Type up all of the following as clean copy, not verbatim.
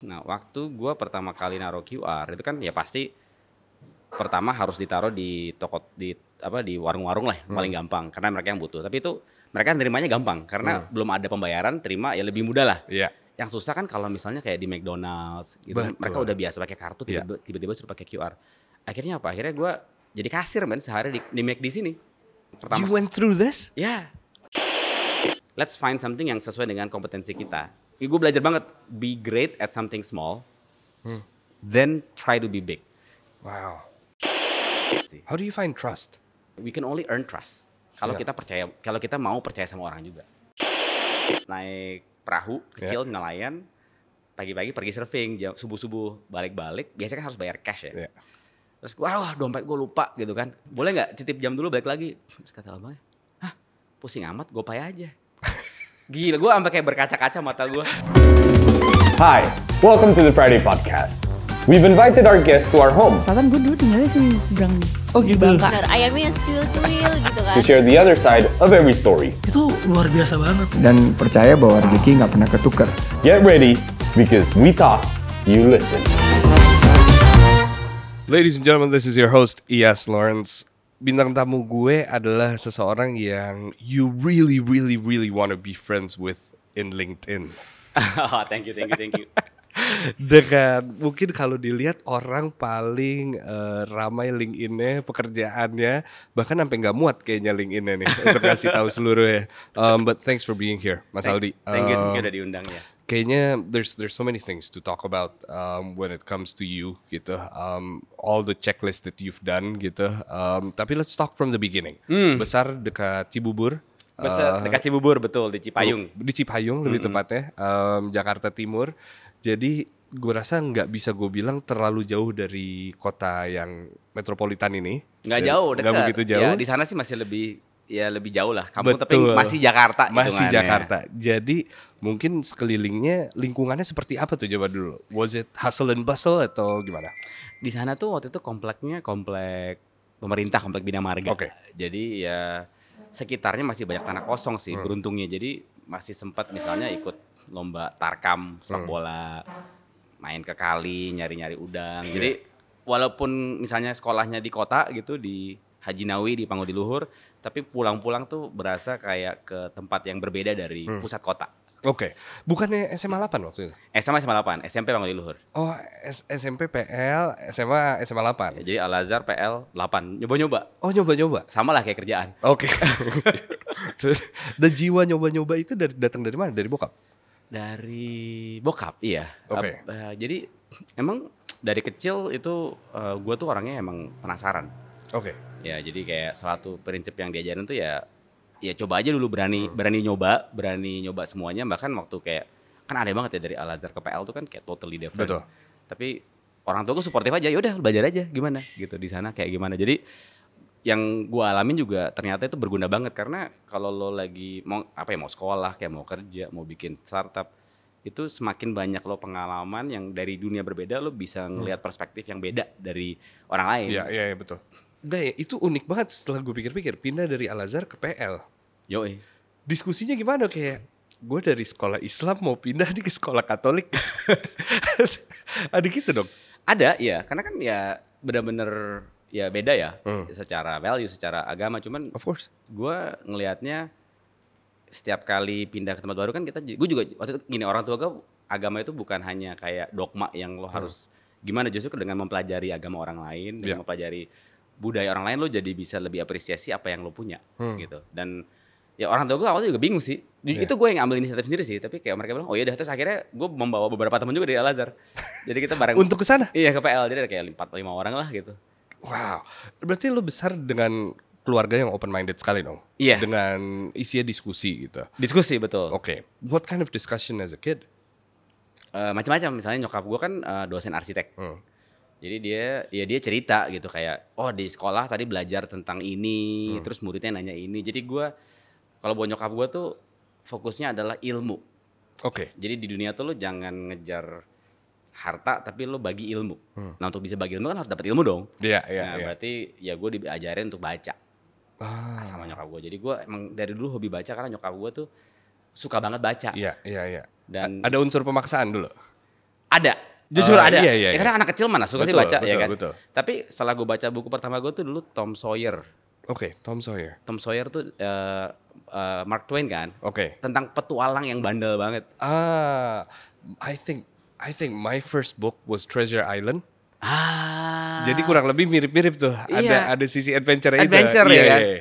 Nah, waktu gue pertama kali naruh QR itu kan ya pasti pertama harus ditaruh di toko di warung-warung lah paling gampang karena mereka yang butuh. Tapi itu mereka nerimanya gampang karena belum ada pembayaran, terima ya lebih mudah lah. Iya. Yang susah kan kalau misalnya kayak di McDonald's gitu, Betul. mereka udah biasa pakai kartu tiba-tiba suruh pakai QR. Akhirnya apa? Akhirnya gue jadi kasir sehari di McD sini. Pertama. You went through this? Ya. Let's find something yang sesuai dengan kompetensi kita. Gue belajar banget be great at something small, then try to be big. Wow. How do you find trust? We can only earn trust kalau Yeah. kita percaya, kalau kita mau percaya sama orang juga. Naik perahu kecil nelayan, pagi-pagi pergi surfing, subuh-subuh balik-balik, biasanya kan harus bayar cash ya. Yeah. Terus wah dompet gue lupa gitu kan, boleh nggak titip jam dulu balik lagi? Terus kata abangnya, hah pusing amat, gopay aja. Gila, gue sampai kayak berkaca-kaca mata gue. Hi, welcome to the Friday Podcast. We've invited our guests to our home Selatan gue dulu tinggalnya sini di seberang nih. Oh gitu. Bangka. Bener, ayamnya yang cuil-cuil gitu kan. to share the other side of every story. Itu luar biasa banget. Dan percaya bahwa rezeki nggak pernah ketukar. Get ready, because we talk, you listen. Ladies and gentlemen, this is your host Iyas Lawrence. Bintang tamu gue adalah seseorang yang you really want to be friends with in LinkedIn. Oh, thank you. Dengan mungkin kalau dilihat orang paling ramai LinkedIn-nya, pekerjaannya, bahkan sampai nggak muat kayaknya LinkedIn-nya nih untuk kasih tahu seluruhnya. But thanks for being here, Mas Aldi. Thank you udah diundang, yes. Kayaknya there's so many things to talk about when it comes to you gitu. All the checklist that you've done gitu. Tapi let's talk from the beginning. Besar dekat Cibubur. Dekat Cibubur, betul, di Cipayung. Di Cipayung lebih tepatnya, Jakarta Timur. Jadi gue rasa nggak bisa gue bilang terlalu jauh dari kota yang metropolitan ini. Nggak jauh, dekat. Nggak begitu jauh. Ya, di sana sih masih lebih jauh lah. Kamu tapi Betul. masih Jakarta. Masih hitungannya. Jakarta. Jadi mungkin sekelilingnya lingkungannya seperti apa tuh, coba dulu. Was it hustle and bustle atau gimana? Di sana tuh waktu itu kompleknya komplek pemerintah, komplek Bina Marga. Oke. Jadi ya sekitarnya masih banyak tanah kosong sih beruntungnya. Jadi masih sempat misalnya ikut lomba tarkam, sepak bola, main ke kali, nyari-nyari udang. Jadi walaupun misalnya sekolahnya di kota gitu, di Haji Nawi, di Pangudi Luhur, tapi pulang-pulang tuh berasa kayak ke tempat yang berbeda dari pusat kota. Oke. Bukannya SMA 8 waktu itu? SMA 8, SMP Pangudi Luhur. Oh, SMP PL, SMA 8. Ya, jadi Al-Azhar PL 8, nyoba-nyoba. Oh, nyoba-nyoba. Sama lah kayak kerjaan. Oke. Dan jiwa nyoba-nyoba itu datang dari mana? Dari bokap? Dari bokap, iya. Oke. Jadi emang dari kecil itu gue tuh orangnya emang penasaran. Oke. Ya jadi kayak salah satu prinsip yang diajarin tuh ya coba aja dulu, berani nyoba semuanya. Bahkan waktu kayak kan aneh banget ya dari Al-Azhar ke PL tuh kan kayak totally different. Betul. Tapi orang tua gue suportif aja, yaudah belajar aja gimana gitu di sana kayak gimana. Jadi yang gue alamin juga ternyata itu berguna banget karena kalau lo lagi mau sekolah, kayak mau kerja, mau bikin startup, itu semakin banyak lo pengalaman yang dari dunia berbeda, lo bisa ngelihat perspektif yang beda dari orang lain. Iya betul. Nah, itu unik banget setelah gue pikir-pikir, pindah dari Al-Azhar ke PL. Yoi. Diskusinya gimana, kayak gue dari sekolah Islam mau pindah ke sekolah Katolik. Ada gitu dong? Ada ya, karena kan ya benar-benar ya beda ya, secara value, secara agama. Cuman Of course. gue ngelihatnya setiap kali pindah ke tempat baru kan gue juga waktu itu gini, orang tua gue agama itu bukan hanya kayak dogma yang lo harus gimana, justru dengan mempelajari agama orang lain, dengan mempelajari budaya orang lain, lo jadi bisa lebih apresiasi apa yang lo punya gitu. Dan ya orang tua gue awalnya juga bingung sih. Itu gue yang ambil inisiatif sendiri sih, tapi kayak mereka bilang oh iya dah. Terus akhirnya gue membawa beberapa teman juga dari Al-Azhar. Jadi kita bareng Untuk ke sana? Iya, ke PL. Jadi ada kayak 4-5 orang lah gitu. Wow. Berarti lo besar dengan keluarga yang open minded sekali dong. Iya. Dengan isinya diskusi gitu. Diskusi, betul. Oke. What kind of discussion as a kid? Macam-macam. Misalnya nyokap gue kan dosen arsitek. Jadi dia cerita gitu kayak oh di sekolah tadi belajar tentang ini, terus muridnya nanya ini. Jadi gue kalau buat nyokap gue tuh fokusnya adalah ilmu. Oke. Jadi di dunia tuh lo jangan ngejar harta, tapi lo bagi ilmu. Nah untuk bisa bagi ilmu kan harus dapat ilmu dong. Iya. Berarti ya gue diajarin untuk baca sama nyokap gue. Jadi gue emang dari dulu hobi baca karena nyokap gue tuh suka banget baca. Iya. Dan Ada unsur pemaksaan dulu? Ada, jujur ada. Iya. Ya, karena anak kecil mana suka sih Betul, baca ya betul, kan. betul. Tapi setelah gue baca buku pertama gue tuh dulu Tom Sawyer. Oke, Tom Sawyer. Tom Sawyer tuh Mark Twain kan. Oke. Tentang petualang yang bandel banget. I think my first book was Treasure Island. Ah. Jadi kurang lebih mirip-mirip tuh. Iya. Ada sisi adventure itu. Adventure Iya, ya kan. iya.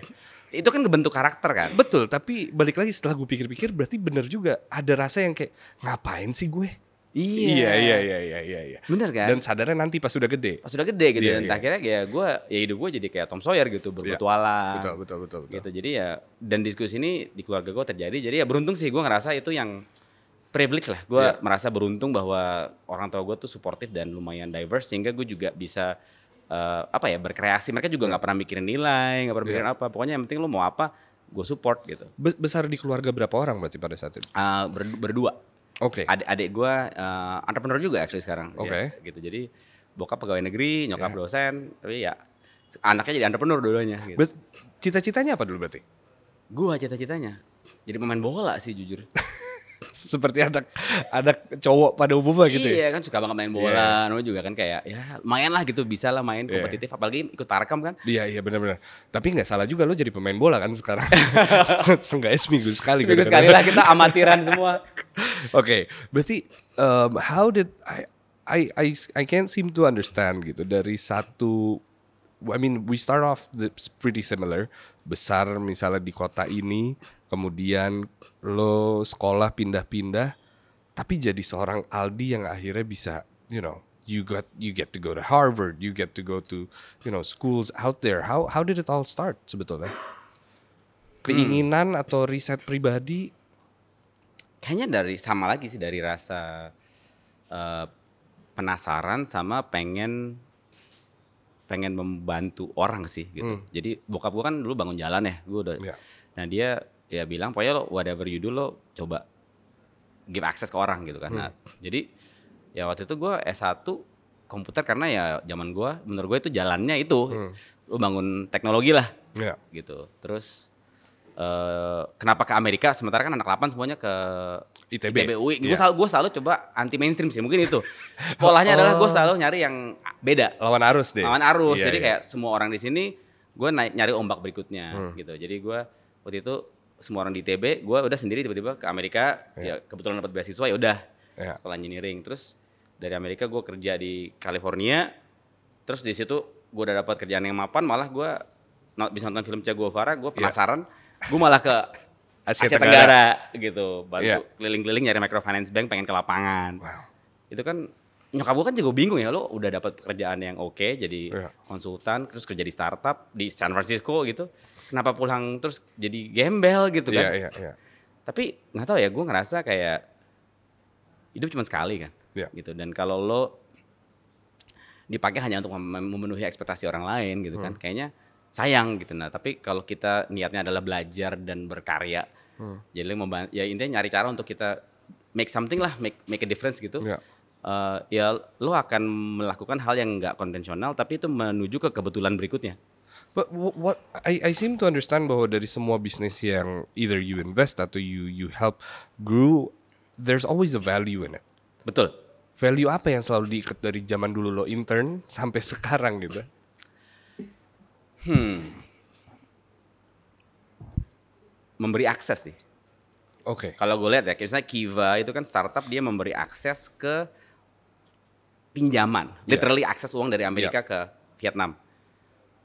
Itu kan bentuk karakter kan. Betul, tapi balik lagi setelah gue pikir-pikir berarti bener juga ada rasa yang kayak ngapain sih gue? Iya. Bener kan? Dan sadarnya nanti pas udah gede. Pas sudah gede gitu Iya, dan iya. akhirnya ya hidup gue jadi kayak Tom Sawyer gitu, berpetualang. Betul. Gitu. Jadi ya dan diskusi ini di keluarga gue terjadi. Jadi ya beruntung sih gue ngerasa itu yang privilege lah. Gue Iya. merasa beruntung bahwa orang tua gue tuh suportif dan lumayan diverse sehingga gue juga bisa berkreasi. Mereka juga nggak pernah mikirin nilai, nggak pernah mikirin apa. Pokoknya yang penting lu mau apa, gue support gitu. Besar di keluarga berapa orang berarti pada saat itu? Berdua. Oke. Adik gue entrepreneur juga actually sekarang. Oke. Ya, gitu. Jadi bokap pegawai negeri, nyokap dosen, tapi ya anaknya jadi entrepreneur dua-duanya. Gitu. Cita-citanya apa dulu berarti? Gue cita-citanya jadi pemain bola sih jujur. Seperti anak cowok pada umumnya gitu ya? Iya kan suka banget main bola, namanya juga kan kayak ya lumayan lah gitu bisa lah main kompetitif, apalagi ikut Tarkam kan. Iya benar-benar. Tapi nggak salah juga lo jadi pemain bola kan sekarang. Seenggaknya seminggu sekali. Seminggu sekali lah kita amatiran semua. Oke, berarti how did I can't seem to understand gitu dari satu. I mean we start off pretty similar. Besar misalnya di kota ini, kemudian lo sekolah pindah-pindah, tapi jadi seorang Aldi yang akhirnya bisa, you get to go to Harvard, you get to go to, schools out there. How did it all start sebetulnya? Keinginan atau riset pribadi? Kayaknya dari rasa penasaran sama pengen membantu orang sih gitu. Jadi bokap gue kan dulu bangun jalan ya, gue udah. Yeah. Nah dia ya bilang pokoknya lo whatever you do lo coba give access ke orang gitu kan. Nah, jadi ya waktu itu gue S1 komputer karena ya zaman gue menurut gue itu jalannya itu lo bangun teknologi lah. Yeah. Gitu. Terus kenapa ke Amerika sementara kan anak 8 semuanya ke ITB UI. Yeah. Gue selalu coba anti mainstream sih mungkin itu. Polanya adalah gue selalu nyari yang beda. Lawan arus deh. Lawan arus. Iya, Jadi iya. kayak semua orang di sini gue nyari ombak berikutnya gitu. Jadi gue waktu itu semua orang di ITB, gue udah sendiri tiba-tiba ke Amerika. Ya kebetulan dapat beasiswa ya udah sekolah engineering. Terus dari Amerika gue kerja di California. Terus di situ gue udah dapat kerjaan yang mapan, malah gue bisa nonton film Che Guevara, gue penasaran. Gue malah ke Asia Tenggara gitu, bantu keliling-keliling nyari microfinance bank, pengen ke lapangan. Wow. Itu kan nyokap gue kan juga bingung ya, lo udah dapat pekerjaan yang oke, jadi konsultan, terus kerja di startup di San Francisco gitu, kenapa pulang terus jadi gembel gitu kan? Iya. Tapi nggak tahu ya, gue ngerasa kayak hidup cuma sekali kan, gitu. Dan kalau lo dipakai hanya untuk memenuhi ekspektasi orang lain gitu kan, kayaknya sayang gitu. Nah tapi kalau kita niatnya adalah belajar dan berkarya, jadi ya intinya nyari cara untuk kita make something lah, make a difference gitu. Ya lo akan melakukan hal yang nggak konvensional tapi itu menuju ke kebetulan berikutnya. But what I seem to understand bahwa dari semua bisnis yang either you invest atau you help grow, there's always a value in it. Betul. Value apa yang selalu diikat dari zaman dulu lo intern sampai sekarang gitu? Memberi akses sih. Oke. Kalau gue lihat ya, misalnya Kiva itu kan startup, dia memberi akses ke pinjaman, literally akses uang dari Amerika ke Vietnam.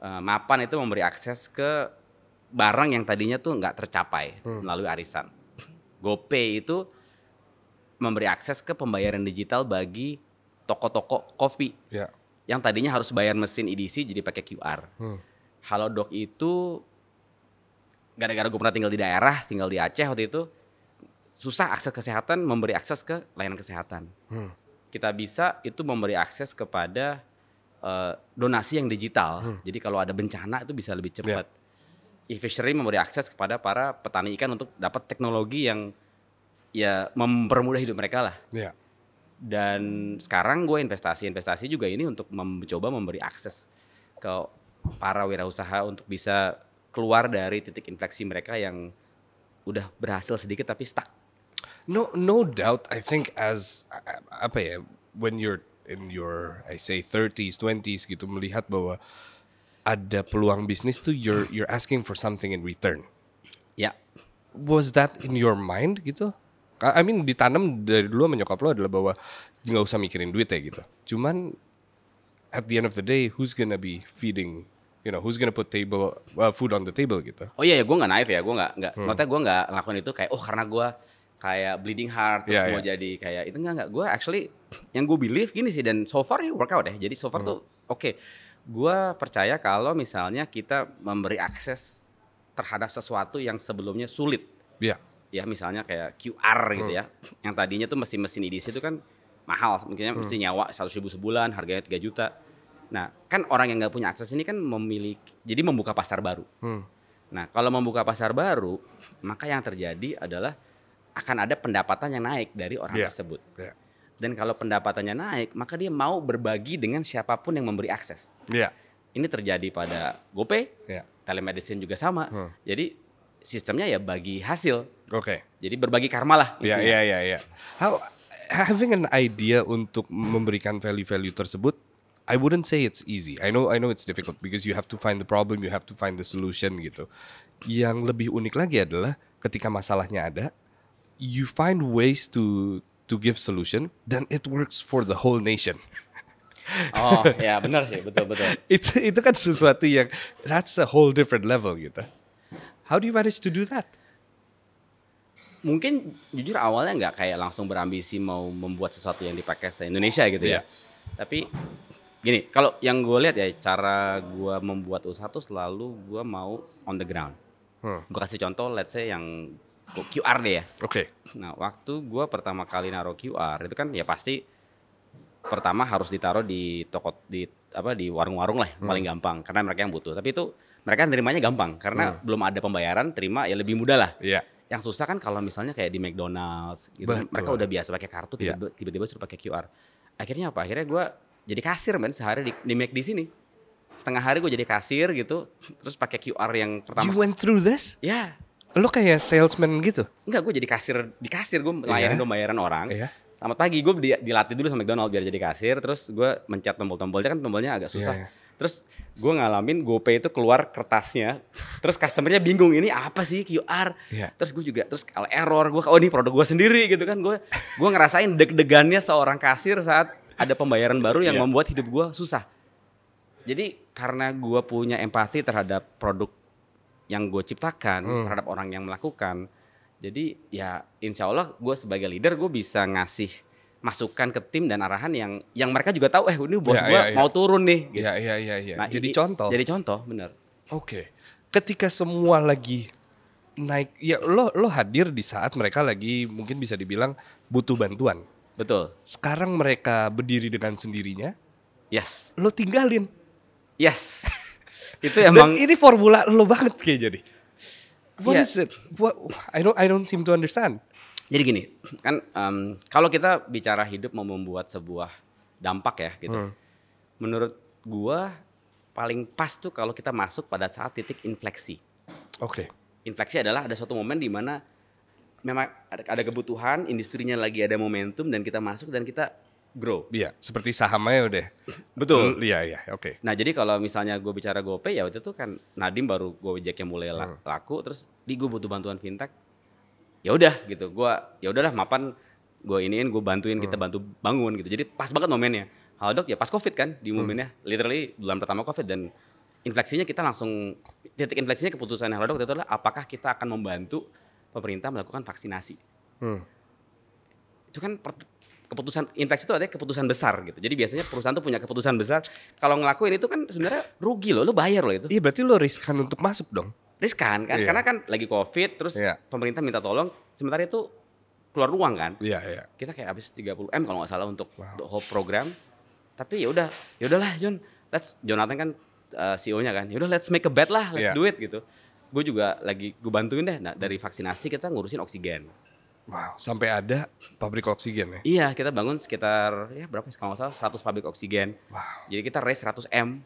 Mapan itu memberi akses ke barang yang tadinya tuh nggak tercapai melalui arisan. GoPay itu memberi akses ke pembayaran digital bagi toko-toko kopi yang tadinya harus bayar mesin EDC jadi pakai QR. Halodoc itu gara-gara gue pernah tinggal di daerah, tinggal di Aceh waktu itu, susah akses kesehatan, memberi akses ke layanan kesehatan. Kita bisa itu memberi akses kepada donasi yang digital. Jadi kalau ada bencana itu bisa lebih cepat. E-fishery memberi akses kepada para petani ikan untuk dapat teknologi yang ya mempermudah hidup mereka lah. Dan sekarang gue investasi juga ini untuk mencoba memberi akses ke para wirausaha untuk bisa keluar dari titik infleksi mereka yang udah berhasil sedikit tapi stuck. No doubt. I think as when you're in your I say 30s, 20s gitu melihat bahwa ada peluang bisnis tuh you're asking for something in return. Ya. Was that in your mind gitu? I mean ditanam dari dulu sama nyokap lo adalah bahwa nggak usah mikirin duit ya gitu. Cuman at the end of the day, who's gonna be feeding? You know, who's gonna put food on the table gitu? Oh iya ya, gue nggak naif ya, gue nggak. Maksudnya gue nggak ngelakuin itu kayak karena gue kayak bleeding heart terus mau jadi kayak itu nggak. Gue actually yang gue believe gini sih dan so far ya workout ya. Jadi so far tuh oke. Gue percaya kalau misalnya kita memberi akses terhadap sesuatu yang sebelumnya sulit. Iya. Ya misalnya kayak QR gitu ya. Yang tadinya tuh mesin edisi itu kan mahal. Mungkinnya mesti nyawa 100.000 sebulan, harganya 3 juta. Nah kan orang yang gak punya akses ini kan jadi membuka pasar baru. Nah kalau membuka pasar baru, maka yang terjadi adalah akan ada pendapatan yang naik dari orang tersebut. Dan kalau pendapatannya naik, maka dia mau berbagi dengan siapapun yang memberi akses. Ini terjadi pada GoPay, telemedicine juga sama. Jadi sistemnya ya bagi hasil. Jadi berbagi karma lah. Iya. Having an idea untuk memberikan value tersebut, I wouldn't say it's easy. I know it's difficult because you have to find the problem, you have to find the solution gitu. Yang lebih unik lagi adalah ketika masalahnya ada, you find ways to give solution dan it works for the whole nation. Oh ya benar sih, betul. Itu kan sesuatu yang that's a whole different level gitu. How do you manage to do that? Mungkin jujur awalnya nggak kayak langsung berambisi mau membuat sesuatu yang dipakai se-Indonesia gitu ya. Tapi gini, kalau yang gue lihat ya cara gue membuat usaha tuh selalu gue mau on the ground. Gue kasih contoh, let's say yang QR deh ya. Nah waktu gue pertama kali naruh QR itu kan ya pasti pertama harus ditaruh di toko di warung-warung lah paling gampang karena mereka yang butuh. Tapi itu mereka nerimanya gampang karena belum ada pembayaran, terima ya lebih mudah lah. Yang susah kan kalau misalnya kayak di McDonald's gitu, mereka udah biasa pakai kartu tiba-tiba suruh pakai QR. Akhirnya apa? Akhirnya gue jadi kasir sehari di McD sini. Setengah hari gue jadi kasir gitu, terus pakai QR yang pertama. You went through this? Ya. Lo kayak salesman gitu? Enggak, gue jadi kasir gue melayanin pembayaran orang. Selamat pagi, gue dilatih dulu sama McDonald biar jadi kasir, terus gue mencet tombol-tombolnya kan tombolnya agak susah. Terus gue ngalamin GoPay itu keluar kertasnya, terus customernya bingung ini apa sih QR. Terus gue juga kalau error gue ini produk gue sendiri gitu kan, gue ngerasain deg-degannya seorang kasir saat ada pembayaran baru yang membuat hidup gue susah. Jadi karena gue punya empati terhadap produk yang gue ciptakan, terhadap orang yang melakukan. Jadi ya insya Allah gue sebagai leader gue bisa ngasih masukan ke tim dan arahan yang mereka juga tahu ini bos gue mau turun nih. Gitu. Nah, jadi contoh. Jadi contoh bener. Ketika semua lagi naik, ya lo hadir di saat mereka lagi mungkin bisa dibilang butuh bantuan. Betul. Sekarang mereka berdiri dengan sendirinya. Yes. Lo tinggalin. Yes. Itu emang. Dan ini formula lo banget kayak jadi. What is it? I don't seem to understand. Jadi gini, kan kalau kita bicara hidup mau membuat sebuah dampak ya gitu. Menurut gua paling pas tuh kalau kita masuk pada saat titik infleksi. Infleksi adalah ada suatu momen di mana memang ada kebutuhan, industrinya lagi ada momentum dan kita masuk dan kita grow. Iya, seperti sahamnya udah. Betul. Iya, Nah jadi kalau misalnya gue bicara GoPay ya waktu itu kan Nadim baru Gojek yang mulai laku, terus gue butuh bantuan fintech. Ya udah gitu, ya udahlah mapan gue gue bantuin kita bantu bangun gitu. Jadi pas banget momennya. Halodoc ya pas Covid kan di momennya, literally bulan pertama Covid dan infleksinya kita langsung titik infleksinya keputusan Halodoc itu adalah apakah kita akan membantu pemerintah melakukan vaksinasi. Itu kan keputusan infleksi itu ada keputusan besar gitu. Jadi biasanya perusahaan tuh punya keputusan besar. Kalau ngelakuin itu kan sebenarnya rugi lo bayar lo itu. Iya berarti lo riskan untuk masuk dong. Riskan kan, karena kan lagi Covid terus pemerintah minta tolong. Sementara itu keluar uang kan. Kita kayak habis 30M kalau nggak salah untuk whole program. Tapi ya udahlah Jonathan kan CEO-nya kan. Ya udah let's make a bet lah, let's do it gitu. Gue juga gue bantuin deh. Nah, dari vaksinasi kita ngurusin oksigen. Wow, sampai ada pabrik oksigen ya? Iya, kita bangun sekitar berapa kalau nggak salah 100 pabrik oksigen. Jadi kita raise 100M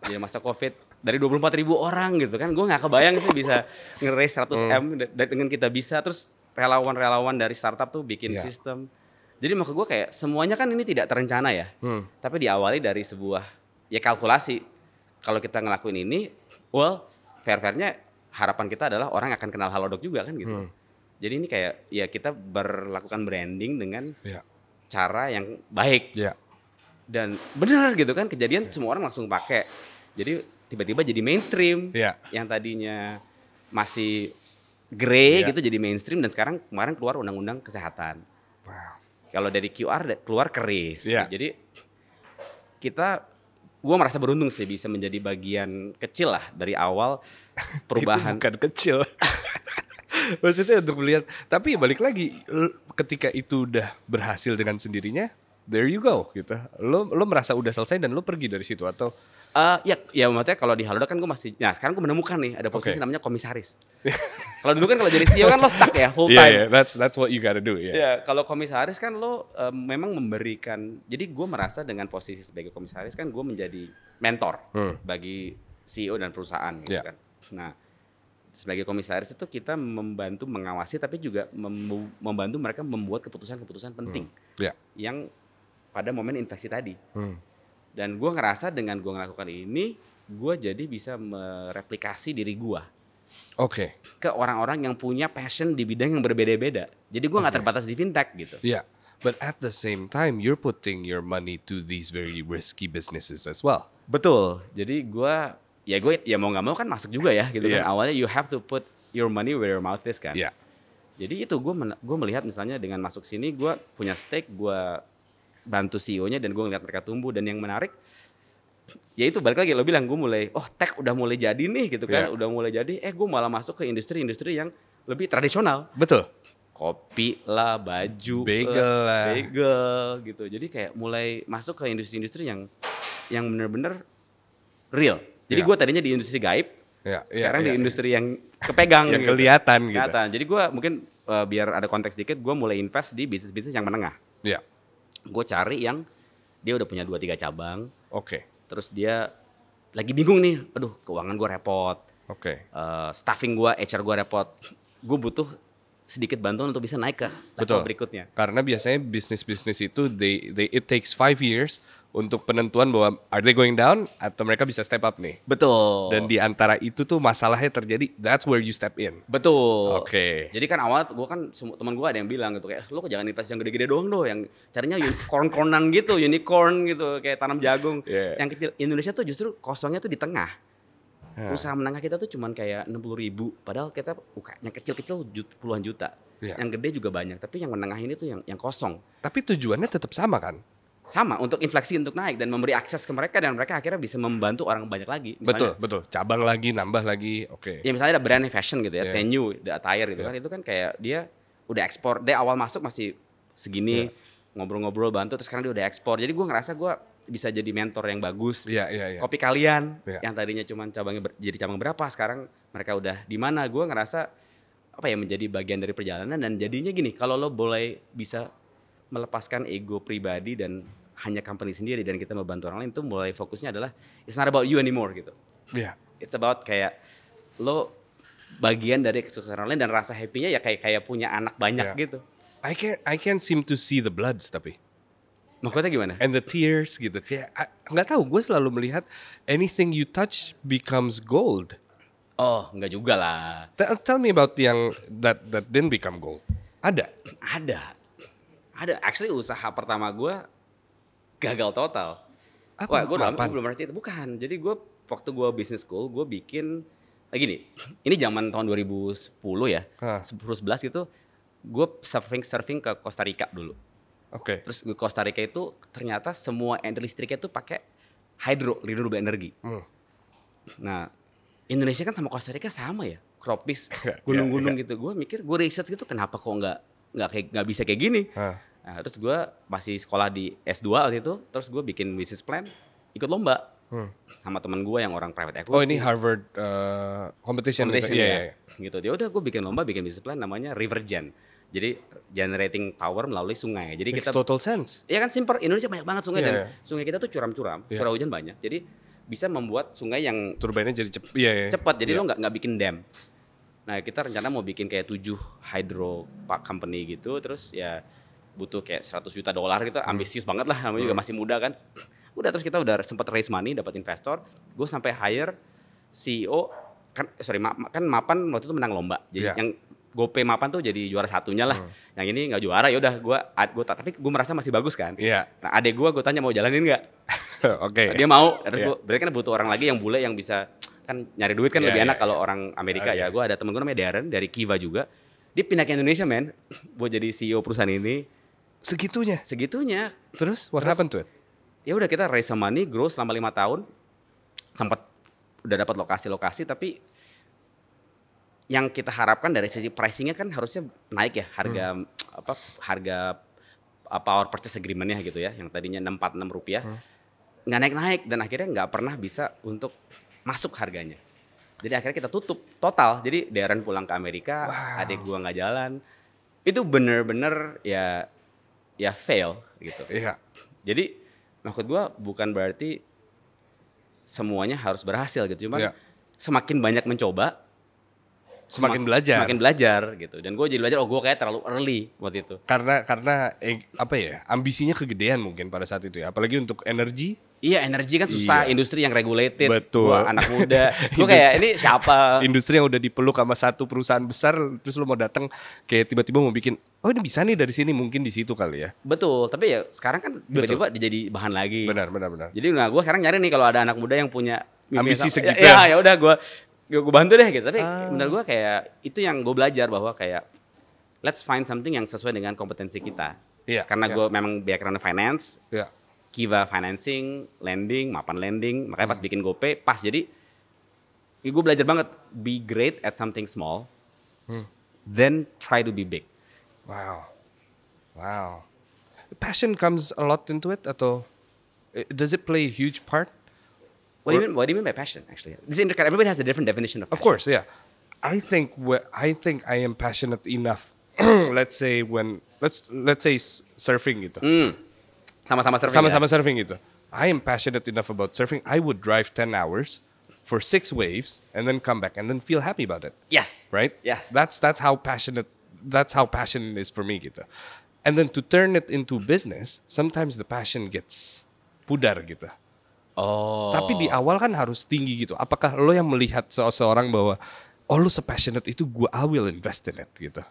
di masa Covid dari 24.000 orang gitu kan. Gue nggak kebayang sih bisa nge-raise 100M dan dengan kita bisa terus relawan-relawan dari startup tuh bikin sistem. Jadi maksud gue kayak semuanya kan ini tidak terencana ya. Tapi diawali dari sebuah ya kalkulasi. Kalau kita ngelakuin ini, well fair-fairnya harapan kita adalah orang akan kenal Halodoc juga kan gitu. Jadi ini kayak ya kita berlakukan branding dengan cara yang baik. Dan benar gitu kan kejadian semua orang langsung pakai. Jadi tiba-tiba jadi mainstream. Yang tadinya masih grey gitu jadi mainstream dan sekarang kemarin keluar undang-undang kesehatan. Kalau dari QR keluar keris. Jadi gue merasa beruntung sih bisa menjadi bagian kecil lah dari awal perubahan. Itu bukan kecil. Maksudnya untuk melihat, tapi balik lagi ketika itu udah berhasil dengan sendirinya, there you go gitu. Lo merasa udah selesai dan lo pergi dari situ atau? Ya maksudnya kalau di Halodoc kan gue masih, nah sekarang gue menemukan nih ada posisi namanya komisaris. Kalau dulu kan kalau jadi CEO kan lo stuck ya full time. That's what you gotta do. Kalau komisaris kan lo memang memberikan, jadi gue merasa dengan posisi sebagai komisaris kan gue menjadi mentor bagi CEO dan perusahaan gitu kan. Nah sebagai komisaris itu kita membantu mengawasi tapi juga membantu mereka membuat keputusan-keputusan penting yang pada momen investasi tadi. Dan gue ngerasa dengan gue melakukan ini, gue jadi bisa mereplikasi diri gue. Ke orang-orang yang punya passion di bidang yang berbeda-beda. Jadi gue nggak terbatas di fintech gitu. But at the same time, you're putting your money to these very risky businesses as well. Betul. Jadi gue mau nggak mau kan masuk juga ya gitu kan. Awalnya you have to put your money where your mouth is kan. Jadi itu gue melihat misalnya dengan masuk sini, gue punya stake, gue bantu CEO-nya dan gue ngeliat mereka tumbuh. Dan yang menarik ya itu balik lagi lo bilang gue mulai tech udah mulai jadi nih gitu kan, udah mulai jadi gue malah masuk ke industri-industri yang lebih tradisional. Betul. Kopi lah, baju, bagel gitu. Jadi kayak mulai masuk ke industri-industri yang benar-benar real. Jadi gue tadinya di industri gaib, sekarang di industri yang kepegang yang gitu. kelihatan gitu. Jadi gue mungkin biar ada konteks dikit, gue mulai invest di bisnis-bisnis yang menengah. Gue cari yang dia udah punya 2-3 cabang. Terus dia lagi bingung nih, aduh keuangan gue repot. Staffing gue, HR gue repot. Gue butuh sedikit bantuan untuk bisa naik ke level berikutnya. Karena biasanya bisnis-bisnis itu it takes 5 years untuk penentuan bahwa are they going down atau mereka bisa step up nih. Betul. Dan di antara itu tuh masalahnya terjadi, that's where you step in. Betul. Jadi kan awal gue kan teman gue ada yang bilang gitu kayak lo kok jangan invest yang gede-gede doang yang carinya corn-cornan gitu, unicorn gitu kayak tanam jagung. Yang kecil. Indonesia tuh justru kosongnya tuh di tengah. Usaha menengah kita tuh cuman kayak 60.000, padahal kita yang kecil-kecil puluhan juta. Yang gede juga banyak, tapi yang menengah ini tuh yang kosong. Tapi tujuannya tetap sama kan? Sama, untuk inflasi untuk naik dan memberi akses ke mereka dan mereka akhirnya bisa membantu orang banyak lagi. Misalnya, betul. Cabang lagi, nambah lagi. Ya misalnya ada brand fashion gitu ya, Tenyu, The Attire gitu kan, itu kan kayak dia udah ekspor. Dia awal masuk masih segini, ngobrol-ngobrol bantu, terus sekarang dia udah ekspor. Jadi gue ngerasa gue bisa jadi mentor yang bagus. Kopi kalian yang tadinya cuma jadi cabang berapa, sekarang mereka udah di mana. Gue ngerasa menjadi bagian dari perjalanan dan jadinya gini, kalau lo boleh bisa melepaskan ego pribadi dan hanya company sendiri dan kita membantu orang lain, itu mulai fokusnya adalah it's not about you anymore gitu. It's about kayak lo bagian dari kesuksesan orang lain dan rasa happy-nya ya kayak punya anak banyak gitu. I can't seem to see the bloods tapi. Maksudnya gimana? And the tears gitu. Kayak nggak tahu, gue selalu melihat anything you touch becomes gold. Oh, enggak juga lah. Tell me about yang that didn't become gold. Ada. Actually usaha pertama gue gagal total. Apa? Gue belum pernah cerita. Bukan. Jadi gue waktu gue business school gue bikin gini. Ini zaman tahun 2010 ya. 10-11 gitu. Gue surfing ke Costa Rica dulu. Terus di Costa Rica itu ternyata semua listriknya itu pakai renewable energy. Nah, Indonesia kan sama Costa Rica sama ya, tropis, gunung-gunung gitu. Gue mikir, gue research gitu, kenapa kok nggak bisa kayak gini. Nah, terus gue masih sekolah di S2 waktu itu, terus gue bikin business plan, ikut lomba sama teman gue yang orang private equity. Oh ini Harvard competition ya. Gitu. Dia udah gue bikin lomba, bikin business plan namanya Rivergen. Jadi generating power melalui sungai. Jadi makes total sense. Iya kan simple. Indonesia banyak banget sungai dan sungai kita tuh curam-curam, curah hujan banyak. Jadi bisa membuat sungai yang turbinnya jadi cepat. Jadi lo nggak bikin dam. Nah kita rencana mau bikin kayak 7 hydro company gitu. Terus ya butuh kayak $100 juta gitu, ambisius banget lah, namanya juga masih muda kan. Udah terus kita udah sempat raise money, dapat investor, gue sampai hire CEO kan kan Mapan waktu itu menang lomba. Jadi yang GoPay Mapan tuh jadi juara satunya lah. Yang ini nggak juara, ya udah gue tapi gue merasa masih bagus kan. Nah, adek gue tanya mau jalanin nggak? Oke. Dia mau. Terus gue berarti kan butuh orang lagi yang bule yang bisa kan nyari duit kan lebih enak kalau orang Amerika ya. Gue ada temen gue namanya Darren dari Kiva juga. Dia pindah ke Indonesia men, buat jadi CEO perusahaan ini. Segitunya. Terus What happened to it? Ya udah kita raise some money, grow selama 5 tahun. Sempat udah dapat lokasi-lokasi, tapi yang kita harapkan dari sisi pricingnya kan harusnya naik ya, harga power purchase agreement-nya gitu ya, yang tadinya Rp646 nggak naik-naik dan akhirnya nggak pernah bisa untuk masuk harganya. Jadi akhirnya kita tutup total. Jadi Darren pulang ke Amerika, adik gua nggak jalan. Itu bener-bener ya fail gitu. Iya. Jadi maksud gua bukan berarti semuanya harus berhasil gitu, cuman semakin banyak mencoba, semakin belajar gitu. Dan gue jadi belajar, gue kayak terlalu early waktu itu. Karena apa ya, ambisinya kegedean mungkin pada saat itu ya, apalagi untuk energi. Iya, energi kan susah, industri yang regulated. Betul. Gua anak muda, gue kayak ini siapa? Industri yang udah dipeluk sama satu perusahaan besar, terus lo mau datang kayak tiba-tiba mau bikin, oh ini bisa nih dari sini, mungkin di situ kali ya. Betul, tapi ya sekarang kan tiba-tiba jadi bahan lagi. Benar. Jadi gue sekarang nyari nih kalau ada anak muda yang punya ambisi segitu. Ya udah gue bantu deh gitu. Tapi menurut gue kayak itu yang gue belajar bahwa kayak let's find something yang sesuai dengan kompetensi kita. Karena gue memang background finance. Kiva financing, lending, Mapan lending, makanya pas bikin GoPay pas. Jadi gue belajar banget be great at something small, then try to be big. Wow. Passion comes a lot into it atau does it play a huge part? What do you mean by passion? Actually, everybody has a different definition of passion. Of course, yeah. I think I am passionate enough. Let's say surfing gitu. Sama-sama surfing. Sama-sama surfing gitu. I am passionate enough about surfing. I would drive 10 hours for 6 waves and then come back and then feel happy about it. Yes. Right? Yes. That's how passionate is for me gitu. And then to turn it into business, sometimes the passion gets pudar gitu. Oh. Tapi di awal kan harus tinggi gitu. Apakah lo yang melihat seseorang bahwa lo sepassionate itu, I will invest in it gitu.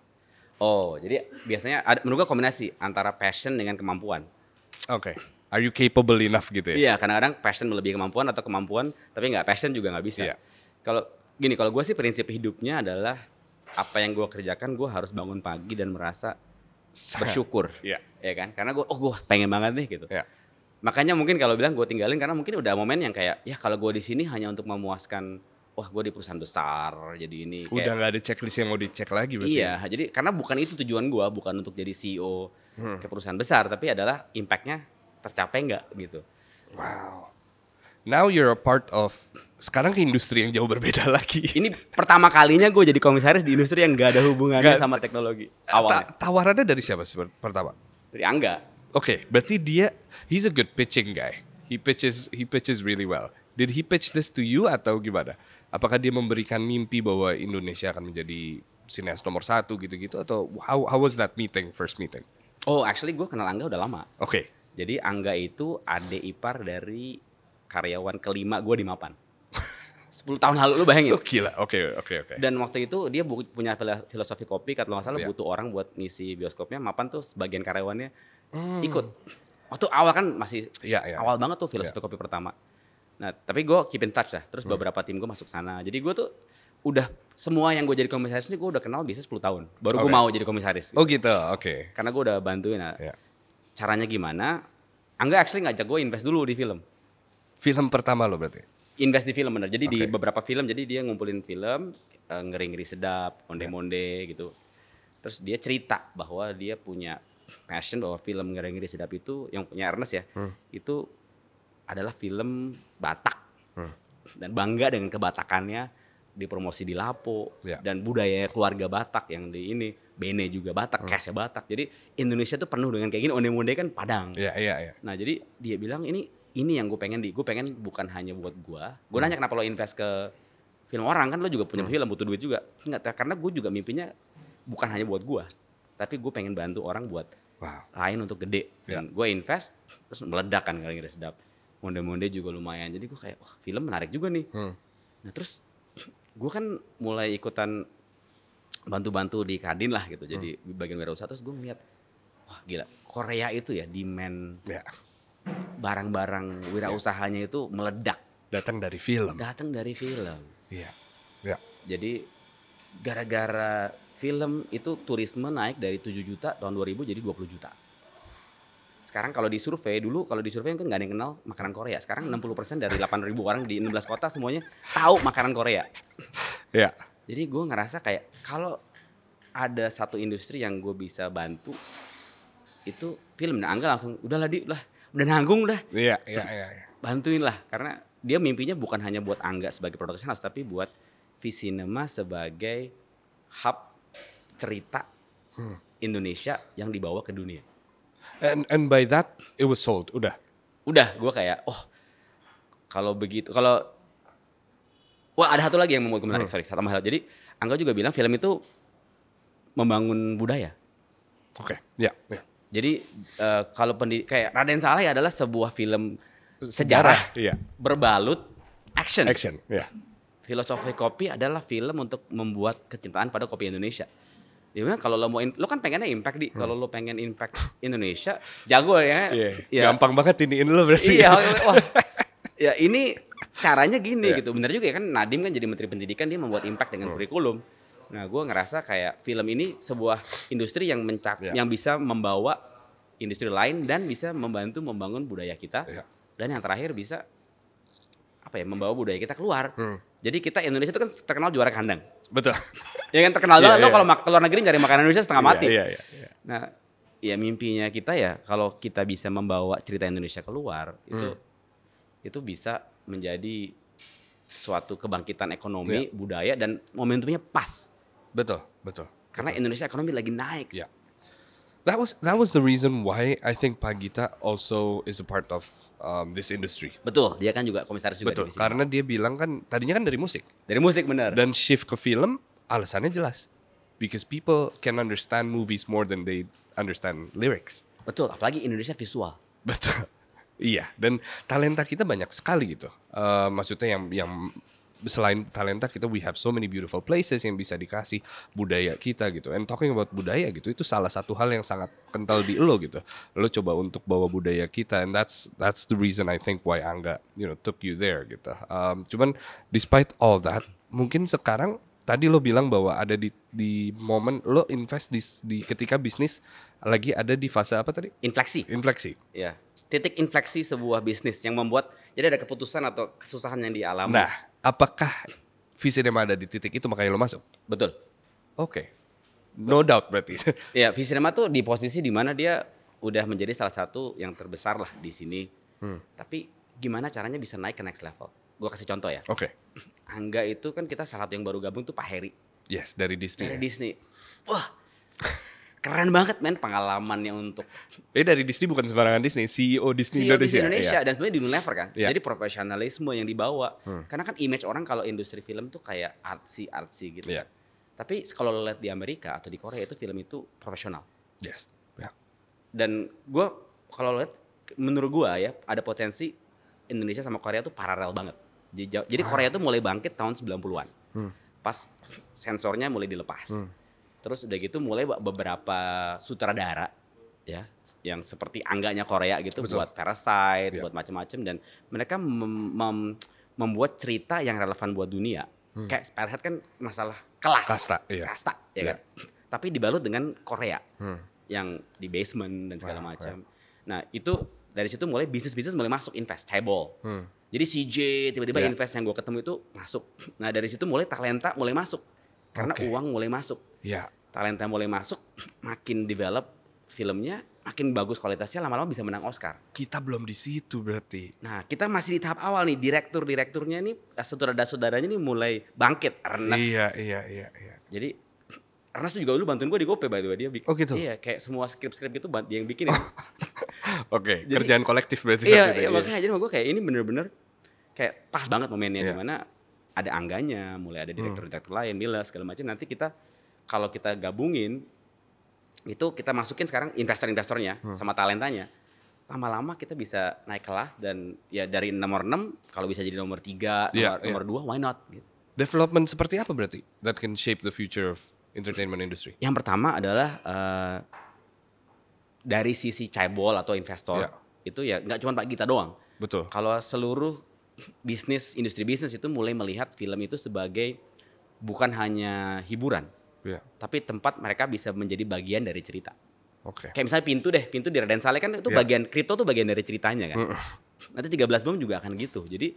Oh, jadi biasanya menurut gue kombinasi antara passion dengan kemampuan. Oke. Are you capable enough gitu ya? Iya, kadang-kadang passion melebihi kemampuan atau kemampuan tapi nggak passion juga nggak bisa. Iya. Kalau gue sih prinsip hidupnya adalah apa yang gue kerjakan gue harus bangun pagi dan merasa bersyukur. Iya. Ya kan? Karena gue pengen banget nih gitu. Iya. Makanya mungkin kalau bilang gue tinggalin karena mungkin udah momen yang kayak ya kalau gue di sini hanya untuk memuaskan gue di perusahaan besar jadi ini. Udah nggak ada checklist yang mau dicek lagi berarti. Iya, jadi karena bukan itu tujuan gue, bukan untuk jadi CEO ke perusahaan besar, tapi adalah impactnya tercapai nggak gitu. Wow. Now you're a part of sekarang ke industri yang jauh berbeda lagi. Ini pertama kalinya gue jadi komisaris di industri yang nggak ada hubungannya sama teknologi. Awalnya. Tawarannya dari siapa pertama? Dari Angga. Oke, berarti he's a good pitching guy. He pitches really well. Did he pitch this to you atau gimana? Apakah dia memberikan mimpi bahwa Indonesia akan menjadi sineas nomor 1 gitu-gitu atau how was that first meeting? Oh, actually gue kenal Angga udah lama. Oke. Jadi Angga itu adik ipar dari karyawan kelima gue di Mapan. 10 tahun lalu, lu bayangin. So gila, oke. Dan waktu itu dia punya filosofi kopi, kalau nggak salah butuh orang buat ngisi bioskopnya. Mapan tuh sebagian karyawannya ikut. Waktu awal kan masih awal banget tuh filosofi kopi pertama. Nah, tapi gue keep in touch lah. Terus beberapa tim gue masuk sana. Jadi gue tuh udah semua yang gue jadi komisaris ini gue udah kenal bisa 10 tahun. Baru gue mau jadi komisaris. Oh gitu, oke. Karena gue udah bantuin. Caranya gimana? Angga actually ngajak gue invest dulu di film. Film pertama lo berarti? Invest di film bener. Jadi di beberapa film, jadi dia ngumpulin film, Ngeri-Ngeri Sedap, Onde-Monde gitu. Terus dia cerita bahwa dia punya passion bahwa film Ngeri-Ngeri Sedap itu, yang punya Ernest ya, itu adalah film Batak. Dan bangga dengan kebatakannya, dipromosi di Lapo, dan budaya keluarga Batak yang di ini. Bene juga Batak, Kesnya Batak. Jadi Indonesia tuh penuh dengan kayak gini, Onde-Monde kan Padang. Iya. Nah jadi dia bilang ini yang gue pengen bukan hanya buat gue nanya kenapa lo invest ke film orang, kan lo juga punya film, butuh duit juga. Enggak, karena gue juga mimpinya bukan hanya buat gue, tapi gue pengen bantu orang buat lain untuk gede. Ya. Dan gue invest terus meledak kan gara-gara sedap. Monde-monde juga lumayan. Jadi gue kayak wah film menarik juga nih. Nah terus gue kan mulai ikutan bantu-bantu di Kadin lah gitu. Jadi bagian wirausaha terus gue ngeliat wah gila Korea itu ya demand barang-barang wirausahanya itu meledak. Datang dari film. Datang dari film. Iya. Ya. Jadi gara-gara film itu turisme naik dari 7 juta tahun 2000 jadi 20 juta. Sekarang kalau disurvei dulu kalau disurvei kan nggak ada yang kenal makanan Korea. Sekarang 60% dari 8.000 orang di 16 kota semuanya tahu makanan Korea. Ya. Jadi gue ngerasa kayak kalau ada satu industri yang gue bisa bantu itu film. Nah Angga langsung udahlah udah nanggung dah. Iya. Bantuin lah karena dia mimpinya bukan hanya buat Angga sebagai production house tapi buat Visinema sebagai hub cerita Indonesia yang dibawa ke dunia. And by that it was sold. Udah Gue kayak kalau begitu ada satu lagi yang membuat gue menarik. Sorry satu hal. Jadi Angga juga bilang film itu membangun budaya. Oke. Ya. Jadi kalau kayak Raden Saleh adalah sebuah film sejarah Iya. berbalut action. Ya. Filosofi kopi adalah film untuk membuat kecintaan pada kopi Indonesia. Ya memang kalau lo kan pengennya impact kalau lo pengen impact Indonesia, jago ya. Iya. Gampang banget iniin lo berarti. Iya, wah. Ya ini caranya gini gitu. Bener juga ya kan Nadiem kan jadi Menteri Pendidikan dia membuat impact dengan kurikulum. Nah, gue ngerasa kayak film ini sebuah industri yang yang bisa membawa industri lain dan bisa membantu membangun budaya kita. Dan yang terakhir bisa membawa budaya kita keluar. Jadi kita Indonesia itu kan terkenal juara kandang. Betul. Ya kan terkenal banget lo kalau keluar negeri nyari makanan Indonesia setengah mati. Iya. Nah, ya mimpinya kita ya kalau kita bisa membawa cerita Indonesia keluar itu bisa menjadi suatu kebangkitan ekonomi, budaya dan momentumnya pas. Betul. Karena Indonesia ekonomi lagi naik. Yeah. That was the reason why I think Pak Gita also is a part of this industry. Betul, dia kan juga komisaris juga. Betul, karena dia bilang kan tadinya kan dari musik. Dari musik benar. Dan shift ke film alasannya jelas. Because people can understand movies more than they understand lyrics. Betul, apalagi Indonesia visual. Betul. Iya, dan talenta kita banyak sekali gitu. Maksudnya yang selain talenta kita we have so many beautiful places yang bisa dikasih budaya kita gitu. And talking about budaya gitu itu salah satu hal yang sangat kental di lo gitu. Lo coba untuk bawa budaya kita and that's the reason I think why Angga took you there gitu. Cuman despite all that mungkin sekarang tadi lo bilang bahwa ada di momen lo invest di ketika bisnis lagi ada di fase apa tadi? Infleksi. Ya. Titik infleksi sebuah bisnis yang membuat jadi ada keputusan atau kesusahan yang dialami. Nah, apakah Visinema ada di titik itu makanya lo masuk? Betul. Oke. No doubt berarti. Ya, Visinema tuh di posisi di mana dia udah menjadi salah satu yang terbesar lah di sini. Tapi gimana caranya bisa naik ke next level? Gue kasih contoh ya. Oke. Angga itu kan kita salah satu yang baru gabung tuh Pak Heri. Yes, dari Disney. Dari Disney. Wah, keren banget men pengalamannya untuk. Dari Disney bukan sembarangan Disney, CEO Disney Indonesia. Dan sebenarnya di Unilever kan. Yeah. Jadi profesionalisme yang dibawa. Karena kan image orang kalau industri film tuh kayak artsy gitu. Yeah. Tapi kalau lo lihat di Amerika atau di Korea itu film itu profesional. Yes. Yeah. Dan gue kalau lihat menurut gue ya ada potensi Indonesia sama Korea tuh paralel banget. Jadi Korea tuh mulai bangkit tahun 90-an. Pas sensornya mulai dilepas. Terus udah gitu mulai beberapa sutradara ya yang seperti Angganya Korea gitu. Betul. Buat Parasite, buat macam-macam dan mereka membuat cerita yang relevan buat dunia. Kayak Parasite kan masalah kelas. Kasta ya kan. Tapi dibalut dengan Korea. Yang di basement dan segala macam. Nah, itu dari situ mulai bisnis mulai masuk invest, Cebol. Jadi CJ tiba-tiba invest yang gue ketemu itu masuk. Nah, dari situ mulai talenta mulai masuk. Karena uang mulai masuk. Talenta mulai masuk, makin develop filmnya, makin bagus kualitasnya, lama-lama bisa menang Oscar. Kita belum di situ berarti. Nah, kita masih di tahap awal nih. Direkturnya nih, saudara-saudaranya nih mulai bangkit. Ernest. Iya. Jadi Ernest juga dulu bantuin gue di GoPay by the way. Dia bikin. Oh gitu? Iya, kayak semua skrip-skrip gitu dia yang bikin ya. Oke, kerjaan kolektif berarti. Iya, makanya jadi gue kayak ini bener-bener kayak pas banget momennya dimana ada Angganya, mulai ada direktur-direktur lain, Mila segala macam. Nanti kita kalau kita gabungin itu kita masukin sekarang investor-investornya sama talentanya. Lama-lama kita bisa naik kelas dan ya dari nomor 6 kalau bisa jadi nomor 3, nomor 2, why not gitu. Development seperti apa berarti that can shape the future of entertainment industry? Yang pertama adalah dari sisi chaebol atau investor itu ya nggak cuma Pak Gita doang. Betul. Kalau seluruh industri bisnis itu mulai melihat film itu sebagai bukan hanya hiburan, tapi tempat mereka bisa menjadi bagian dari cerita. Oke. Kayak misalnya pintu di Raden Saleh kan itu bagian kripto tuh bagian dari ceritanya kan. Nanti 13 Bom juga akan gitu. Jadi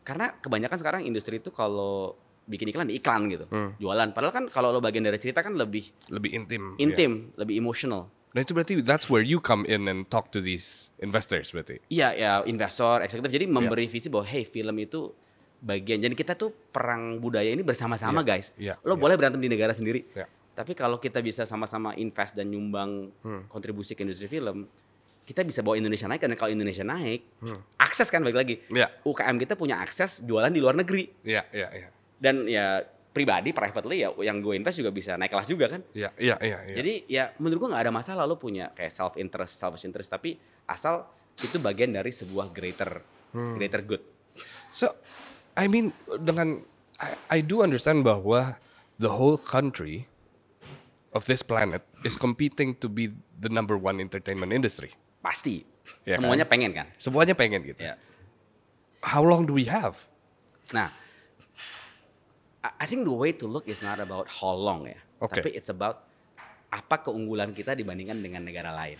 karena kebanyakan sekarang industri itu kalau bikin iklan gitu, jualan. Padahal kan kalau lo bagian dari cerita kan lebih intim, lebih emotional. Nah itu berarti that's where you come in and talk to these investors berarti. Iya, ya investor, eksekutif. Jadi memberi visi bahwa hey film itu bagian. Jadi kita tuh perang budaya ini bersama-sama guys. Lo boleh berantem di negara sendiri. Tapi kalau kita bisa sama-sama invest dan nyumbang kontribusi ke industri film, kita bisa bawa Indonesia naik. Dan kalau Indonesia naik, akses kan balik lagi. UKM kita punya akses jualan di luar negeri. Dan ya pribadi, privately ya yang gue invest juga bisa naik kelas juga kan. Jadi ya menurut gue nggak ada masalah lo punya kayak selfish interest. Tapi asal itu bagian dari sebuah greater good. So, I mean I do understand bahwa the whole country of this planet is competing to be the number one entertainment industry. Pasti. Semuanya kan? pengen kan? Semuanya pengen gitu. How long do we have? Nah, I think the way to look is not about how long ya. Tapi it's about apa keunggulan kita dibandingkan dengan negara lain.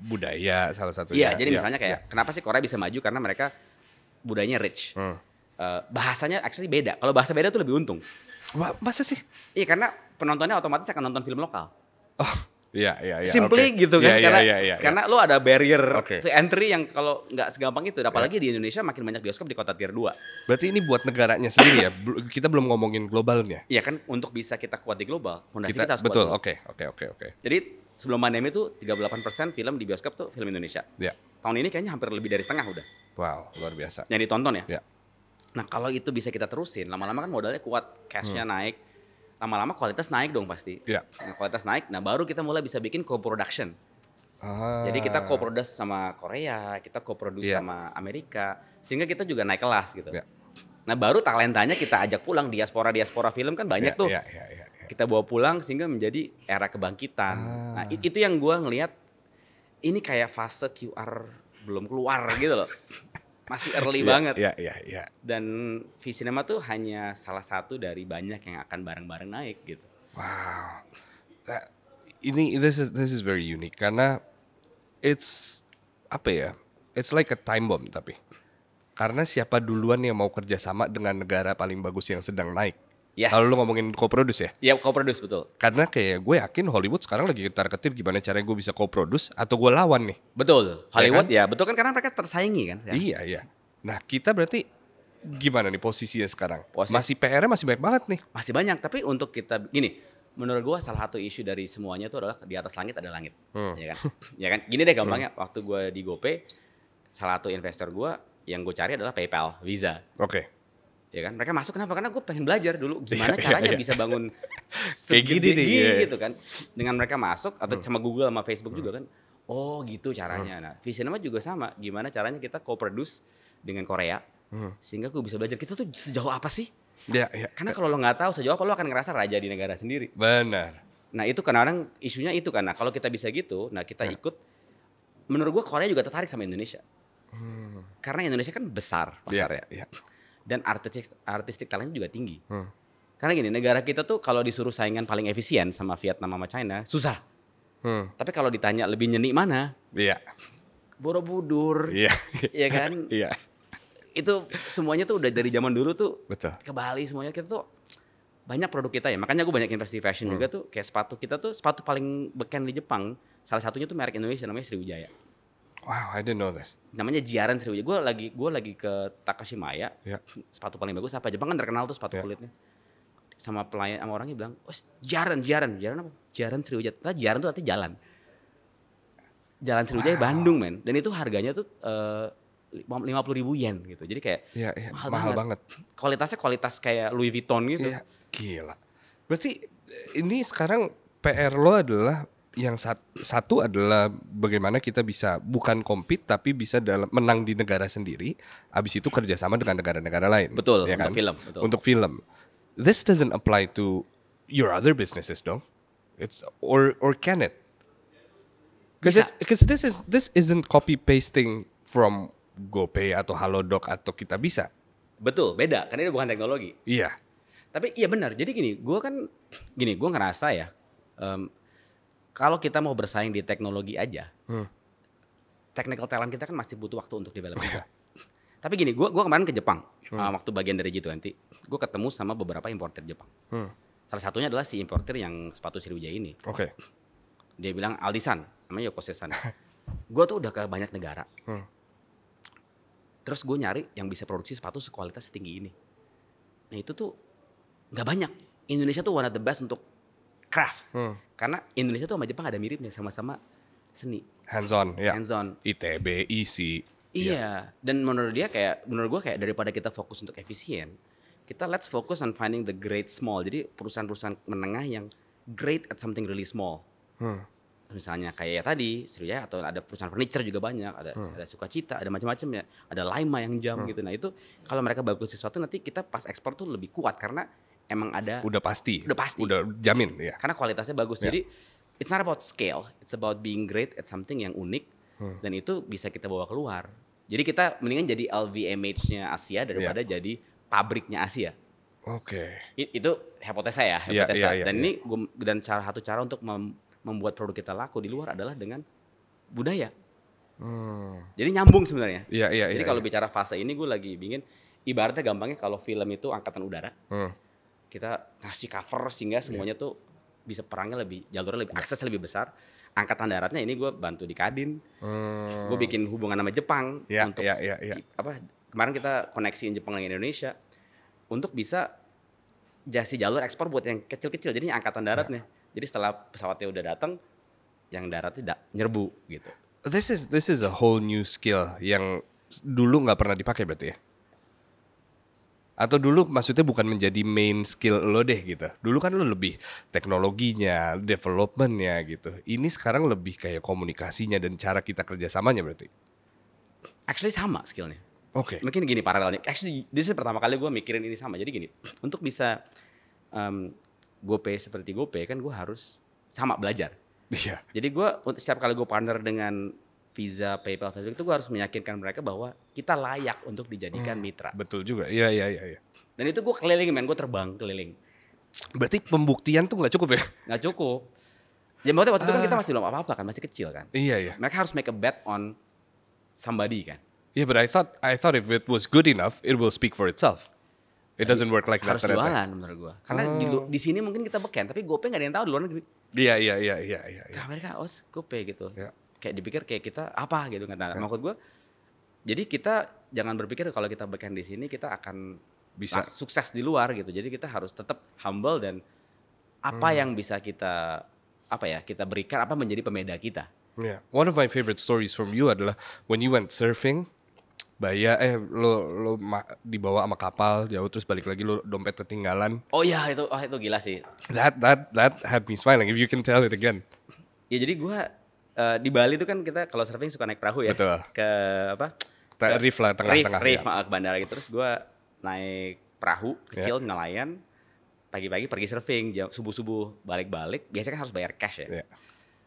Budaya salah satunya. Iya, jadi misalnya kayak kenapa sih Korea bisa maju? Karena mereka budayanya rich. Bahasanya actually beda. Kalau bahasa beda tuh lebih untung. Masa sih? Iya, karena penontonnya otomatis akan nonton film lokal. Iya. Simply gitu kan, karena lo ada barrier to entry yang kalau nggak segampang itu. Apalagi di Indonesia makin banyak bioskop di kota tier 2. Berarti ini buat negaranya sendiri ya? Kita belum ngomongin globalnya. Iya kan, untuk bisa kita kuat di global, fondasi kita harus betul, kuat. Oke. Jadi sebelum pandemi tuh 38% film di bioskop tuh film Indonesia. Tahun ini kayaknya hampir lebih dari setengah udah. Wow, luar biasa. Yang ditonton ya. Nah kalau itu bisa kita terusin, lama-lama kan modalnya kuat, cashnya naik. Lama-lama kualitas naik dong pasti. Nah, kualitas naik, nah baru kita mulai bisa bikin co-production. Jadi kita co-produce sama Korea, kita co-produce sama Amerika, sehingga kita juga naik kelas gitu. Nah baru talentanya kita ajak pulang, diaspora film kan banyak tuh. Kita bawa pulang sehingga menjadi era kebangkitan. Nah itu yang gue ngelihat, ini kayak fase QR belum keluar gitu loh. Masih early banget. Dan V-Cinema tuh hanya salah satu dari banyak yang akan bareng-bareng naik gitu. Wow. Nah, this is very unique karena it's apa ya? It's like a time bomb tapi. Karena siapa duluan yang mau kerjasama dengan negara paling bagus yang sedang naik? Kalau lu ngomongin co-produce ya? Iya, co-produce betul. Karena kayak gue yakin Hollywood sekarang lagi ketar-ketir gimana caranya gue bisa co-produce atau gue lawan nih. Betul. Hollywood ya, betul kan karena mereka tersaingi kan. Iya. Nah kita berarti gimana nih posisinya sekarang? Masih PR-nya masih banyak banget nih. Masih banyak, tapi untuk kita gini, menurut gue salah satu isu dari semuanya itu adalah di atas langit ada langit. Ya kan? Gini deh gampangnya, waktu gue di GoPay, salah satu investor gue yang gue cari adalah PayPal, Visa. Ya kan, mereka masuk kenapa? Karena gue pengen belajar dulu gimana caranya bisa bangun segede gitu kan. Dengan mereka masuk atau sama Google sama Facebook juga kan. Oh gitu caranya. Nah, V-Cinema juga sama. Gimana caranya kita co-produce dengan Korea sehingga gue bisa belajar kita tuh sejauh apa sih? Karena kalau lo nggak tahu sejauh apa lo akan ngerasa raja di negara sendiri. Benar. Nah itu kadang-kadang isunya itu kan. Nah kalau kita bisa gitu, nah kita ikut. Menurut gue Korea juga tertarik sama Indonesia. Karena Indonesia kan besar pasarnya. Dan artistik talentnya juga tinggi. Karena gini, negara kita tuh kalau disuruh saingan paling efisien sama Vietnam sama China, susah. Tapi kalau ditanya lebih nyeni mana? Borobudur. Iya kan? Itu semuanya tuh udah dari zaman dulu tuh. Betul. Ke Bali semuanya kita tuh banyak produk kita ya. Makanya gue banyak investasi fashion juga tuh. Kayak sepatu kita tuh sepatu paling beken di Jepang. Salah satunya tuh merek Indonesia namanya Sriwijaya. Wow, I didn't know this. Namanya Jiaran Sriwijaya. Gue lagi ke Takashimaya. Sepatu paling bagus apa? Jepang kan terkenal tuh sepatu kulitnya. Sama pelayan sama orangnya bilang, "Oh, Jiaran apa? Jiaran Sriwijaya." Nah, Jiaran tuh artinya jalan. Jalan Sriwijaya Bandung, men. Dan itu harganya tuh 50.000 yen gitu. Jadi kayak mahal banget. Kualitasnya kualitas kayak Louis Vuitton gitu. Gila. Berarti ini sekarang PR lo adalah yang satu adalah bagaimana kita bisa bukan compete tapi bisa menang di negara sendiri, abis itu kerjasama dengan negara-negara lain. Betul, ya untuk kan? film. Betul. Untuk film. This doesn't apply to your other businesses, dong. It's or can it? Because this isn't copy pasting from GoPay atau Halodoc atau Kitabisa. Betul, beda. Karena ini bukan teknologi. Iya. Tapi iya benar. Jadi gue ngerasa ya, kalau kita mau bersaing di teknologi aja, technical talent kita kan masih butuh waktu untuk develop juga. Tapi gue kemarin ke Jepang, waktu bagian dari G20, gue ketemu sama beberapa importer Jepang. Salah satunya adalah si importer yang sepatu Sriwijaya ini. Oke. Dia bilang Aldisan, namanya Yokose-san. Gue tuh udah ke banyak negara. Terus gue nyari yang bisa produksi sepatu sekualitas setinggi ini. Nah itu tuh nggak banyak. Indonesia tuh one of the best untuk craft. Karena Indonesia tuh sama Jepang ada miripnya, sama-sama seni. Hands on, ya. Hands on. ITB, ISI. Iya. Dan menurut gue kayak daripada kita fokus untuk efisien, kita let's focus on finding the great small. Jadi perusahaan-perusahaan menengah yang great at something really small. Misalnya kayak ya tadi Sriwijaya, atau ada perusahaan furniture juga banyak, ada Sukacita, ada macam-macam ya, ada Laima yang jam gitu. Nah itu kalau mereka bagus sesuatu, nanti kita pas ekspor tuh lebih kuat karena emang ada Udah pasti, udah jamin ya. karena kualitasnya bagus. Jadi it's not about scale, it's about being great at something yang unik dan itu bisa kita bawa keluar. Jadi kita mendingan jadi LVMH-nya Asia daripada jadi pabriknya Asia. Oke. Itu hipotesa ya, hipotesa. Iya, Dan ini satu cara untuk membuat produk kita laku di luar adalah dengan budaya. Jadi nyambung sebenarnya. Iya. Jadi kalau bicara fase ini gue lagi ingin, ibaratnya gampangnya kalau film itu angkatan udara, kita ngasih cover sehingga semuanya tuh bisa perangnya jalurnya lebih, aksesnya lebih besar. Angkatan daratnya ini gue bantu di Kadin, gue bikin hubungan sama Jepang untuk kemarin kita koneksiin Jepang dengan Indonesia untuk bisa jadi jalur ekspor buat yang kecil-kecil. Jadi angkatan daratnya. Jadi setelah pesawatnya udah datang, yang darat tidak nyerbu gitu. This is a whole new skill yang dulu nggak pernah dipakai berarti ya? Atau dulu maksudnya bukan menjadi main skill lo deh gitu. Dulu kan lo lebih teknologinya, developmentnya gitu. Ini sekarang lebih kayak komunikasinya dan cara kita kerjasamanya berarti. Actually sama skillnya. Oke. Mungkin gini paralelnya. Actually this is pertama kali gue mikirin ini sama. Jadi gini, untuk bisa GoPay seperti GoPay kan gue harus sama belajar. Iya. Jadi gue setiap kali gue partner dengan Visa, PayPal, Facebook itu gue harus meyakinkan mereka bahwa kita layak untuk dijadikan mitra. Betul juga. Iya. Dan itu gue keliling gue terbang keliling. Berarti pembuktian tuh nggak cukup ya? Nggak cukup. Ya waktu itu kan kita masih belum apa-apa kan, masih kecil kan. Iya. Mereka harus make a bet on somebody kan. Yeah, but I thought if it was good enough, it will speak for itself. It doesn't work like that. Harus jualan menurut gue. Karena di sini mungkin kita beken, tapi GoPay nggak ada yang tahu di luar negeri. Iya. Ke Amerika, GoPay gitu. Ya. Kayak dipikir kayak kita apa gitu kan. Maksud gue, jadi kita jangan berpikir kalau kita beken di sini kita akan bisa sukses di luar gitu. Jadi kita harus tetap humble dan apa yang bisa kita berikan, apa menjadi pembeda kita. Yeah. One of my favorite stories from you adalah when you went surfing, lo dibawa sama kapal jauh terus balik lagi lo dompet ketinggalan. Oh iya itu gila sih. That had me smiling. If you can tell it again. Ya jadi gue di Bali itu kan kita kalau surfing suka naik perahu ya. Betul. Ke Reef lah tengah-tengah. Reef ke bandara gitu. Terus gue naik perahu kecil nelayan. Pagi-pagi pergi surfing, jam subuh-subuh balik-balik. Biasanya kan harus bayar cash ya. Yeah.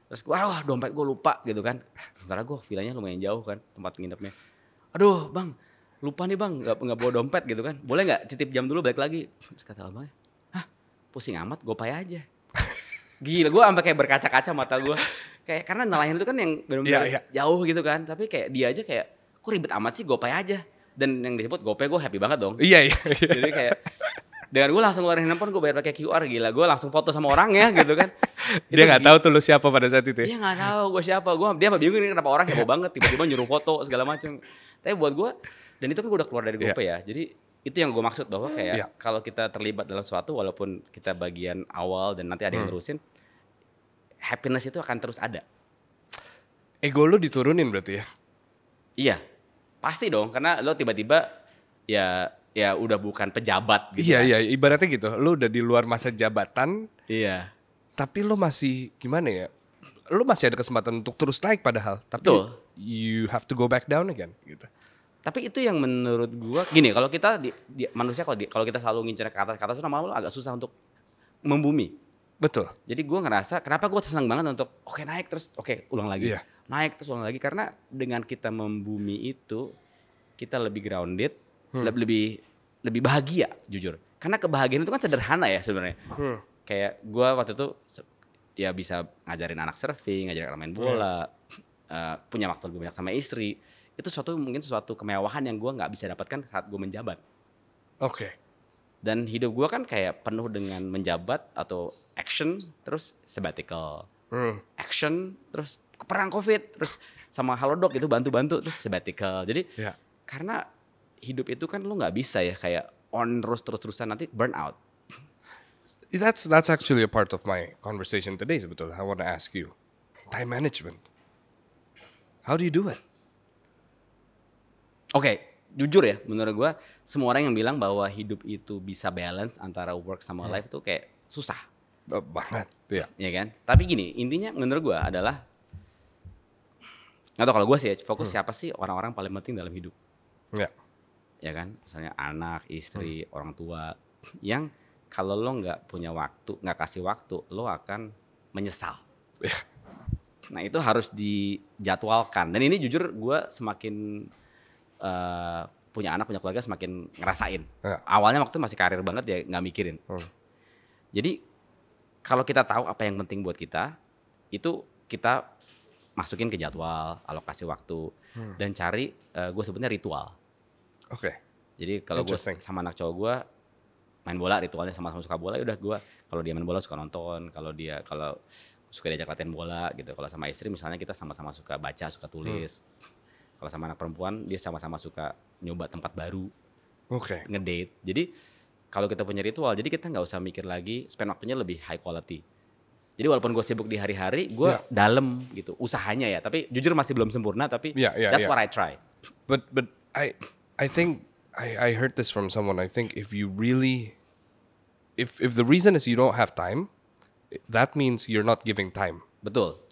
Terus gue, dompet gue lupa gitu kan. Sementara gue villanya lumayan jauh kan tempat nginepnya. Aduh bang, lupa nih bang, nggak bawa dompet gitu kan. Boleh nggak titip jam dulu balik lagi? Terus kata abangnya, pusing amat, GoPay aja. Gila, gue sampai kayak berkaca-kaca mata gue. Kayak karena nelayan itu kan yang benar-benar jauh gitu kan. Tapi kayak dia aja kayak, kok ribet amat sih GoPay aja. Dan yang disebut GoPay gue happy banget dong. Iya. Jadi kayak dengan gue langsung ngeluarin handphone, gue bayar pakai QR, gila. Gue langsung foto sama orangnya gitu kan. Dia nggak tahu tuh lu siapa pada saat itu. Dia nggak tahu gue siapa. Dia mah bingung nih kenapa orang heboh banget tiba-tiba nyuruh foto segala macam. Tapi buat gue, dan itu kan gue udah keluar dari GoPay ya. Jadi itu yang gue maksud bahwa kayak kalau kita terlibat dalam sesuatu walaupun kita bagian awal dan nanti ada yang nerusin, happiness itu akan terus ada. Ego lu diturunin berarti ya? Iya, pasti dong. Karena lo tiba-tiba ya udah bukan pejabat gitu. Iya, ibaratnya gitu. Lu udah di luar masa jabatan. Iya. Tapi lo masih gimana ya? Lo masih ada kesempatan untuk terus naik padahal, tapi Betul. you have to go back down again gitu. Tapi itu yang menurut gua gini, kalau kita manusia kalau kita selalu ngincer ke atas lama-lama agak susah untuk membumi. Betul. Jadi gua ngerasa kenapa gua senang banget untuk oke naik terus oke ulang lagi. Iya. Naik terus ulang lagi karena dengan kita membumi itu kita lebih grounded, lebih bahagia jujur. Karena kebahagiaan itu kan sederhana ya sebenarnya. Kayak gua waktu itu ya bisa ngajarin anak surfing, ngajarin anak main bola, punya waktu lebih banyak sama istri. Itu mungkin sesuatu kemewahan yang gue nggak bisa dapatkan saat gue menjabat. Oke. Dan hidup gue kan kayak penuh dengan menjabat atau action terus sabbatical, action terus perang COVID terus sama Halodoc itu bantu-bantu terus sabbatical. Jadi karena hidup itu kan lu nggak bisa ya kayak on terus-terusan nanti burn out. That's actually a part of my conversation today sebetulnya. I want to ask you, time management. How do you do it? Oke, jujur ya, menurut gue semua orang yang bilang bahwa hidup itu bisa balance antara work sama life itu kayak susah. Banget, ya. Ya kan? Tapi gini, intinya menurut gue adalah nggak tau kalau gue sih ya, fokus siapa sih orang-orang paling penting dalam hidup. Ya. Ya kan? Misalnya anak, istri, orang tua yang kalau lo nggak punya waktu, nggak kasih waktu, lo akan menyesal. Ya. Nah itu harus dijadwalkan. Dan ini jujur gue semakin punya anak, punya keluarga semakin ngerasain. Ya. Awalnya waktu masih karir banget ya nggak mikirin. Jadi kalau kita tahu apa yang penting buat kita, itu kita masukin ke jadwal, alokasi waktu, dan cari gue sebutnya ritual. Oke. Jadi kalau gue sama anak cowok gue main bola, ritualnya sama-sama suka bola, ya udah gue kalau dia main bola suka nonton, kalau suka diajak latihan bola gitu. Kalau sama istri misalnya kita sama-sama suka baca, suka tulis. Kalau sama anak perempuan dia sama-sama suka nyoba tempat baru, ngedate. Jadi kalau kita punya ritual, jadi kita nggak usah mikir lagi, spend waktunya lebih high quality. Jadi walaupun gue sibuk di hari-hari, gue dalam gitu usahanya ya. Tapi jujur masih belum sempurna, tapi that's what I try. But I think I heard this from someone. I think if you really, if the reason is you don't have time, that means you're not giving time. Betul.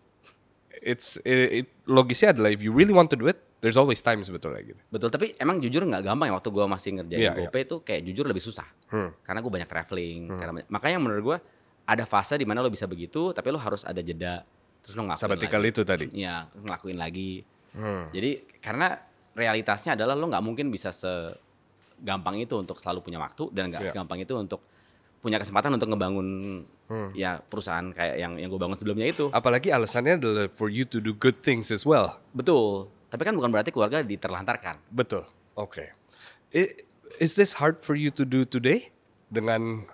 Logisnya adalah if you really want to do it, there's always time sebetulnya gitu. Betul, tapi emang jujur nggak gampang ya waktu gue masih ngerjain GoPay itu kayak jujur lebih susah. Karena gue banyak traveling. Makanya menurut gue ada fase di mana lo bisa begitu, tapi lo harus ada jeda. Terus lo ngelakuin Sabbatical lagi. itu tadi? Iya, ngelakuin lagi. Jadi karena realitasnya adalah lo nggak mungkin bisa segampang itu untuk selalu punya waktu. Dan nggak segampang itu untuk punya kesempatan untuk ngebangun ya perusahaan kayak yang gue bangun sebelumnya itu. Apalagi alasannya adalah for you to do good things as well. Betul. Tapi kan bukan berarti keluarga diterlantarkan. Betul. Oke. Is this hard for you to do today? Dengan,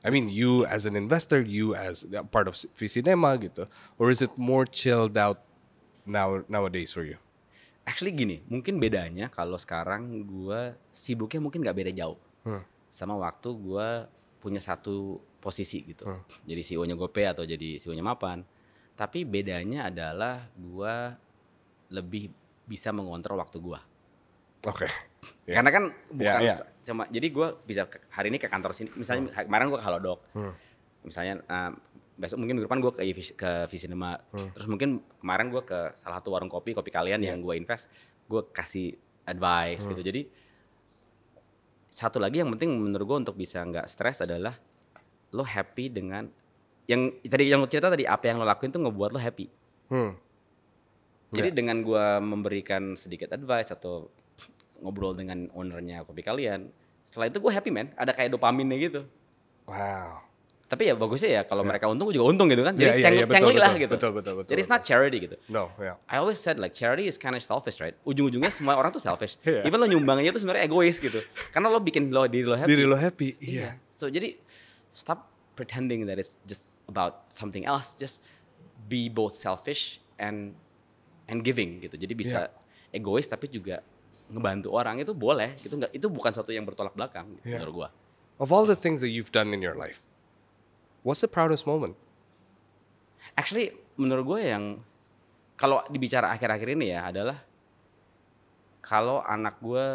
I mean, you as an investor, you as part of Visinema gitu, or is it more chilled out nowadays for you? Actually gini, mungkin bedanya kalau sekarang gue sibuknya mungkin nggak beda jauh. Sama waktu gue punya satu posisi gitu. Jadi CEO-nya GoPay atau jadi CEO-nya Mapan. Tapi bedanya adalah gue lebih bisa mengontrol waktu gue. Oke. Karena kan bukan cuma, jadi gue bisa hari ini ke kantor sini. Misalnya kemarin gue ke Halodoc. Misalnya besok mungkin minggu depan gue ke Visinema. Terus mungkin kemarin gue ke salah satu warung kopi kalian yang gue invest. Gue kasih advice gitu. Jadi satu lagi yang penting menurut gue untuk bisa nggak stres adalah lo happy dengan yang lo cerita tadi, apa yang lo lakuin tuh ngebuat lo happy. Jadi dengan gue memberikan sedikit advice atau ngobrol dengan ownernya kopi kalian, setelah itu gue happy man, ada kayak dopaminnya gitu. Wow. Tapi ya bagusnya ya kalau mereka untung gue juga untung gitu kan. Jadi cengli lah gitu. Betul. Jadi it's not charity gitu. No, I always said like charity is kind of selfish, right? Ujung-ujungnya semua orang tuh selfish. Even lo nyumbangnya tuh sebenarnya egois gitu. Karena lo bikin diri lo happy. Diri lo happy, iya. So jadi stop pretending that it's just about something else. Just be both selfish and giving gitu. Jadi bisa egois tapi juga ngebantu orang, itu boleh gitu. Nggak, itu bukan sesuatu yang bertolak belakang gitu, menurut gua. Of all the things that you've done in your life, what's the proudest moment? Actually menurut gue yang kalau dibicara akhir-akhir ini ya adalah kalau anak gue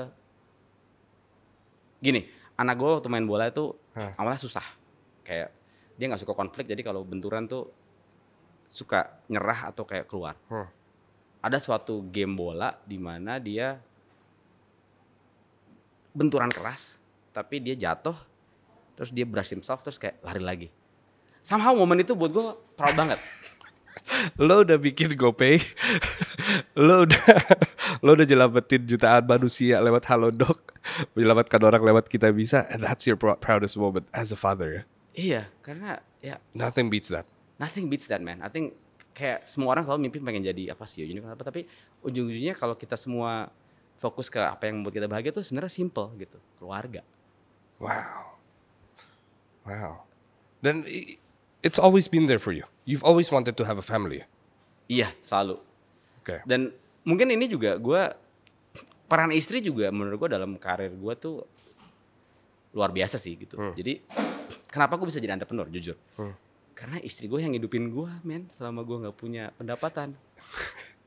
gini, anak gue waktu main bola itu awalnya susah, kayak dia nggak suka konflik, jadi kalau benturan tuh suka nyerah atau kayak keluar. Ada suatu game bola di mana dia benturan keras, tapi dia jatuh, terus dia brush himself, terus kayak lari lagi. Somehow momen itu buat gue proud banget. Lo udah bikin GoPay, lo udah nyelamatin jutaan manusia lewat Halodoc, menyelamatkan orang lewat Kita Bisa, and that's your proudest moment as a father. Iya, karena ya Nothing beats that. nothing beats that, man. I think kayak semua orang selalu mimpi pengen jadi apa sih, unicorn apa, tapi ujung-ujungnya kalau kita semua fokus ke apa yang membuat kita bahagia tuh sebenarnya simple gitu, keluarga. Wow. Dan it's always been there for you. You've always wanted to have a family. Iya, selalu. Okay. Dan mungkin ini juga gue, peran istri juga menurut gue dalam karir gue tuh luar biasa sih gitu. Jadi kenapa gue bisa jadi entrepreneur, jujur. Karena istri gue yang hidupin gue, men, selama gue gak punya pendapatan.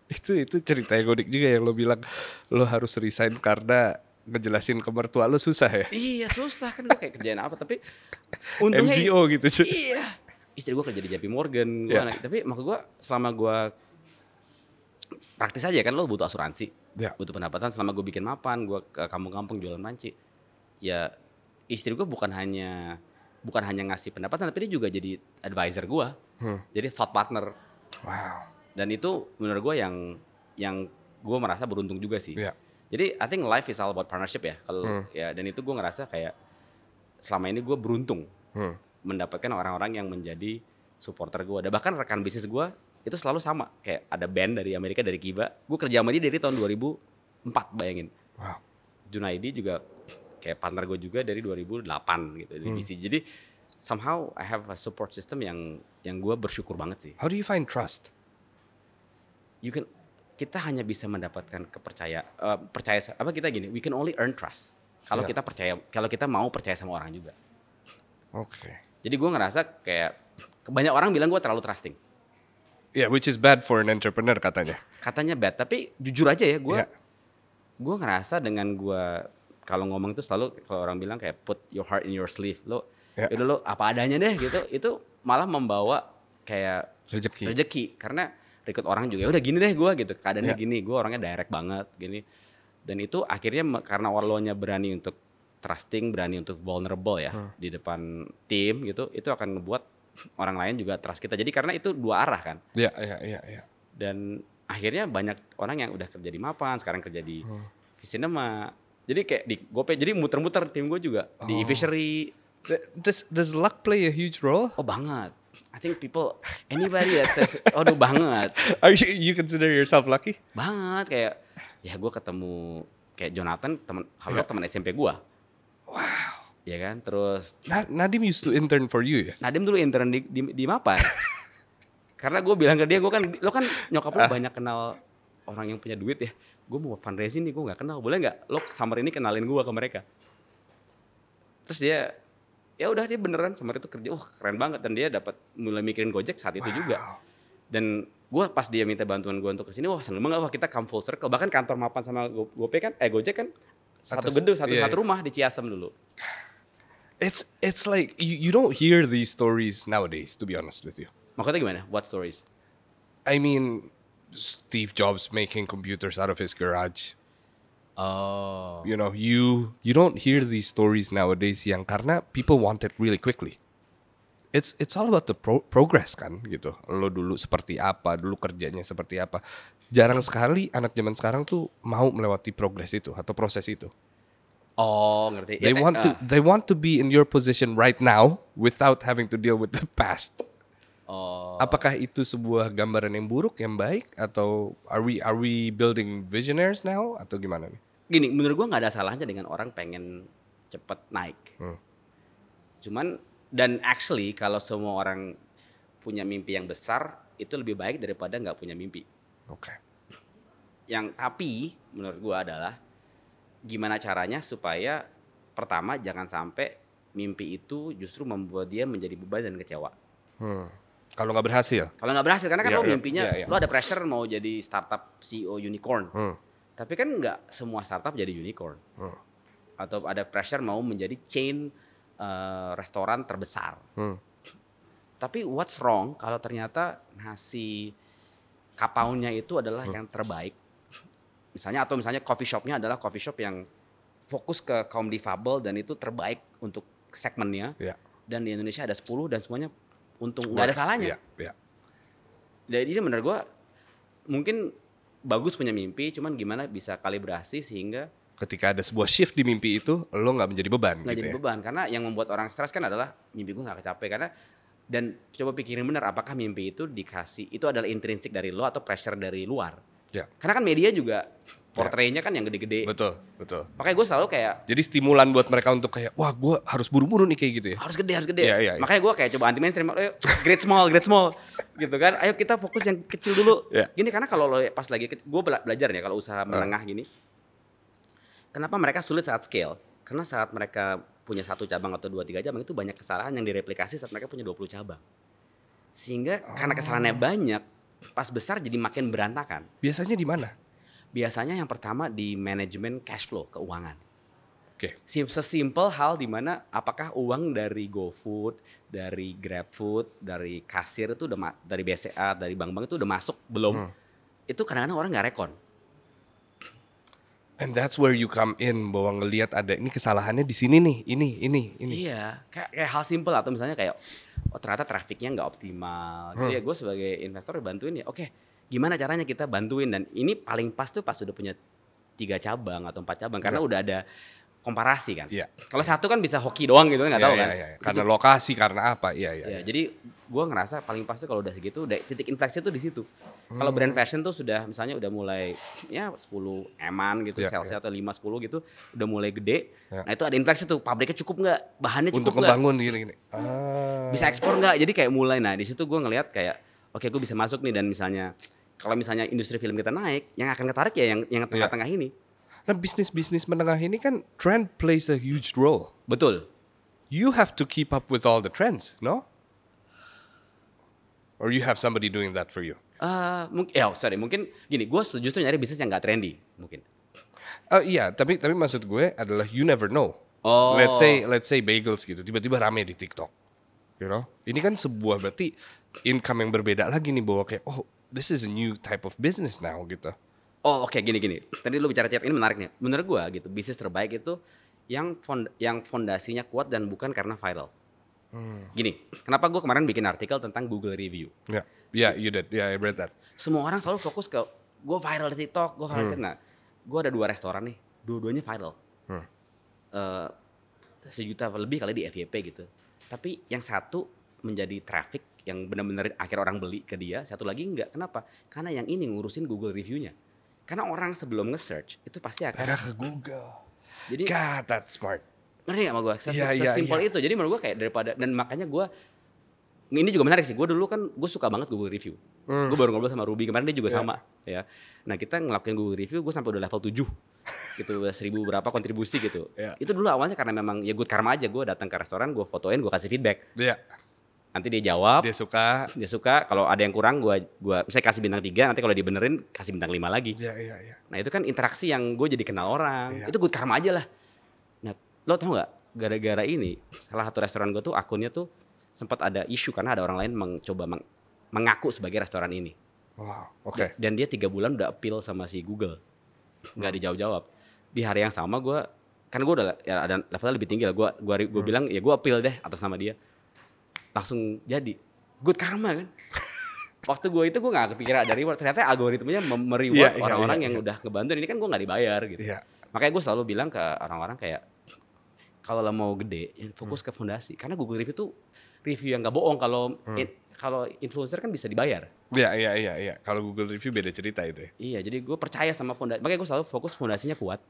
Itu cerita yang unik juga yang lo bilang lo harus resign karena ngejelasin ke mertua lo susah ya. Iya, susah kan, gue kayak kerjain apa, tapi untungnya MGO gitu cuy. Iya. Istri gue kerja di JP Morgan, tapi maksud gue selama gue praktis aja kan, lo butuh asuransi, butuh pendapatan. Selama gue bikin mapan, gue ke kampung-kampung jualan panci, ya istri gue bukan hanya ngasih pendapatan, tapi dia juga jadi advisor gue, jadi thought partner. Wow. Dan itu menurut gue yang gue merasa beruntung juga sih. Jadi I think life is all about partnership ya. Kalau ya, dan itu gue ngerasa kayak selama ini gue beruntung mendapatkan orang-orang yang menjadi supporter gue. Dan bahkan rekan bisnis gue itu selalu sama. Kayak ada band dari Amerika, dari Kiba. Gue kerja sama dia dari tahun 2004, bayangin. Wow. Junaidi juga kayak partner gue juga dari 2008 gitu di BC. Jadi somehow I have a support system yang gue bersyukur banget sih. How do you find trust? Kita hanya bisa mendapatkan kita gini, we can only earn trust kalau kita percaya, kalau kita mau percaya sama orang juga. Oke. Jadi gue ngerasa kayak banyak orang bilang gue terlalu trusting. Yeah, which is bad for an entrepreneur katanya. Katanya bad, tapi jujur aja ya, gue ngerasa dengan gue kalau ngomong itu selalu, kalau orang bilang kayak put your heart in your sleeve, lo apa adanya deh gitu, itu malah membawa kayak rezeki karena rekrut orang juga, ya udah gini deh gue gitu, keadaannya gini, gue orangnya direct banget gini. Dan itu akhirnya karena warlonya berani untuk trusting, berani untuk vulnerable ya di depan tim gitu, itu akan ngebuat orang lain juga trust kita. Jadi karena itu dua arah kan. Iya. Dan akhirnya banyak orang yang udah kerja di Mapan, sekarang kerja di Visinema. Jadi kayak di GoPay, jadi muter-muter tim gue juga di e-fishery. Does luck play a huge role? Oh banget. I think anybody that says, banget. Are you consider yourself lucky? Banget, kayak ya gue ketemu kayak Jonathan, teman SMP gue. Wow. Ya kan, terus Nadim used to intern for you ya? Nadim dulu intern di Mapan. Karena gue bilang ke dia, lo kan nyokap lo banyak kenal orang yang punya duit ya. Gue mau fundraising nih, gue nggak kenal, boleh nggak lo summer ini kenalin gue ke mereka? Terus dia ya udah, dia beneran summer itu kerja, keren banget, dan dia dapat mulai mikirin Gojek saat itu juga. Dan gue pas dia minta bantuan gue untuk kesini, seneng banget, kita come full circle. Bahkan kantor Mapan sama GoPay kan, Gojek kan satu gedung, satu rumah di Ciasem dulu. It's like you don't hear these stories nowadays, to be honest with you. Maksudnya gimana? What stories? I mean, Steve Jobs making computers out of his garage. Oh. You know, you don't hear these stories nowadays yang karena people want it really quickly. It's all about the progress kan gitu. Lo dulu seperti apa, dulu kerjanya seperti apa. Jarang sekali anak zaman sekarang tuh mau melewati progress itu atau proses itu. Oh, ngerti. They want to be in your position right now without having to deal with the past. Oh. Apakah itu sebuah gambaran yang buruk, yang baik, atau are we building visionaries now atau gimana nih? Gini, menurut gua nggak ada salahnya dengan orang pengen cepet naik. Cuman, dan actually kalau semua orang punya mimpi yang besar, itu lebih baik daripada nggak punya mimpi. Oke. Tapi menurut gua adalah gimana caranya supaya pertama jangan sampai mimpi itu justru membuat dia menjadi beban dan kecewa. Kalau nggak berhasil? Kalau nggak berhasil, karena kan lo mimpinya, lo ada pressure mau jadi startup CEO unicorn. Tapi kan nggak semua startup jadi unicorn. Atau ada pressure mau menjadi chain restoran terbesar. Tapi what's wrong kalau ternyata nasi kapaunya itu adalah yang terbaik. Misalnya coffee shopnya adalah coffee shop yang fokus ke kaum difabel dan itu terbaik untuk segmennya. Yeah. Dan di Indonesia ada 10 dan semuanya untung nggak ada salahnya. Yeah. Jadi menurut gua mungkin bagus punya mimpi, cuman gimana bisa kalibrasi sehingga Ketika ada sebuah shift di mimpi itu, lo nggak menjadi beban. nggak gitu jadi ya? beban. Karena yang membuat orang stres kan adalah mimpi gua nggak kecapai karena dan coba pikirin benar apakah mimpi itu dikasih itu adalah intrinsik dari lo atau pressure dari luar. Ya. Karena kan media juga portraynya kan yang gede-gede. Betul. Makanya gue selalu kayak Jadi stimulan buat mereka untuk kayak, wah gue harus buru-buru nih kayak gitu ya. harus gede. Iya. Makanya gue kayak coba anti mainstream, ayo grade small, gitu kan. Ayo kita fokus yang kecil dulu. Iya. Gini karena kalau lo pas lagi gue belajar nih kalau usaha menengah gini. Kenapa mereka sulit saat scale? Karena saat mereka punya 1 cabang atau 2-3 cabang itu banyak kesalahan yang direplikasi saat mereka punya 20 cabang. Sehingga karena kesalahannya banyak, pas besar jadi makin berantakan. Biasanya di mana? Biasanya yang pertama di manajemen cash flow, keuangan. Oke. Sesimpel hal di mana apakah uang dari GoFood, dari GrabFood, dari kasir itu udah dari BCA, dari bank-bank itu udah masuk belum? Itu kadang-kadang orang nggak rekon. And that's where you come in, bahwa ngelihat ada ini kesalahannya di sini nih, ini. Iya, kayak hal simpel atau misalnya kayak ternyata trafiknya nggak optimal. Jadi ya gue sebagai investor bantuin ya. Oke, gimana caranya kita bantuin dan ini paling pas tuh pas udah punya 3 cabang atau 4 cabang karena udah ada komparasi kan. Iya. Kalau satu kan bisa hoki doang gitu nggak tahu kan. Iya. Karena lokasi, karena apa? Iya. Ya, jadi gue ngerasa paling pas tuh kalau udah segitu, udah titik infleksi tuh di situ. Kalau brand fashion tuh sudah misalnya udah mulai ya 10 eman gitu, salesnya atau 5-10 gitu, udah mulai gede. Nah itu ada infleksi tuh, pabriknya cukup nggak, bahannya cukup Untuk nggak, ngebangun gini. bisa ekspor nggak. Jadi kayak mulai, nah di situ gue ngelihat kayak, oke gue bisa masuk nih dan misalnya kalau misalnya industri film kita naik, yang akan ketarik ya yang tengah-tengah ini. Nah bisnis menengah ini kan trend plays a huge role. Betul. You have to keep up with all the trends, no? Or you have somebody doing that for you? Mungkin gini, gue justru nyari bisnis yang nggak trendy mungkin. Iya, tapi maksud gue adalah you never know. Oh. Let's say bagels gitu, tiba-tiba rame di TikTok. You know? Ini kan sebuah berarti income yang berbeda lagi nih, bahwa kayak this is a new type of business now gitu. Oh oke, gini. Tadi lu bicara tiap ini menarik nih. Menurut gua gitu, bisnis terbaik itu yang fondasinya kuat dan bukan karena viral. Gini, kenapa gua kemarin bikin artikel tentang Google Review? Yeah, you did. Yeah, I read that. Semua orang selalu fokus ke gua viral di TikTok, gua viral di TikTok. Nah, gua ada 2 restoran nih, dua-duanya viral. 1 juta lebih kali di FYP gitu. Tapi yang satu menjadi traffic yang benar-benar akhir orang beli ke dia, satu lagi enggak. Kenapa? Karena yang ini ngurusin Google Review-nya. Karena orang sebelum nge-search itu pasti akan ke Google. Jadi God, that's smart. ngerti gak sama gue? Iya. Sesimpel itu. Jadi menurut gue kayak daripada, dan makanya gue, ini juga menarik sih. Gue dulu kan gue suka banget Google Review. Gue baru ngobrol sama Ruby kemarin, dia juga sama. Ya. Nah kita ngelakuin Google Review, gue sampai udah level 7 gitu, 1.000 berapa kontribusi gitu. Itu dulu awalnya karena memang ya good karma aja. Gue datang ke restoran, gue fotoin, gue kasih feedback. Iya. Nanti dia jawab. Dia suka. Kalau ada yang kurang, gue misalnya kasih bintang 3, nanti kalau dibenerin kasih bintang 5 lagi. Iya. Nah itu kan interaksi yang gue jadi kenal orang. Itu good karma aja lah. Nah lo tau gak, gara-gara ini salah satu restoran gue tuh akunnya tuh sempat ada isu karena ada orang lain mencoba mengaku sebagai restoran ini. Wow, oke. Dan dia 3 bulan udah appeal sama si Google, nggak dijawab-jawab. Di hari yang sama gue, kan gue udah ya ada levelnya lebih tinggi lah. Gue bilang ya gue appeal deh atas nama dia. Langsung jadi good karma kan. Waktu gue itu gue nggak kepikiran ada reward. Ternyata algoritmanya mereward orang-orang yang udah ngebantu. Ini kan gue nggak dibayar gitu. Makanya gue selalu bilang ke orang-orang kayak, kalau lo mau gede, ya fokus ke fondasi. Karena Google Review tuh review yang nggak bohong. Kalau influencer kan bisa dibayar. Iya. Kalau Google Review beda cerita itu. Iya, jadi gue percaya sama fondasi. Makanya gue selalu fokus fondasinya kuat.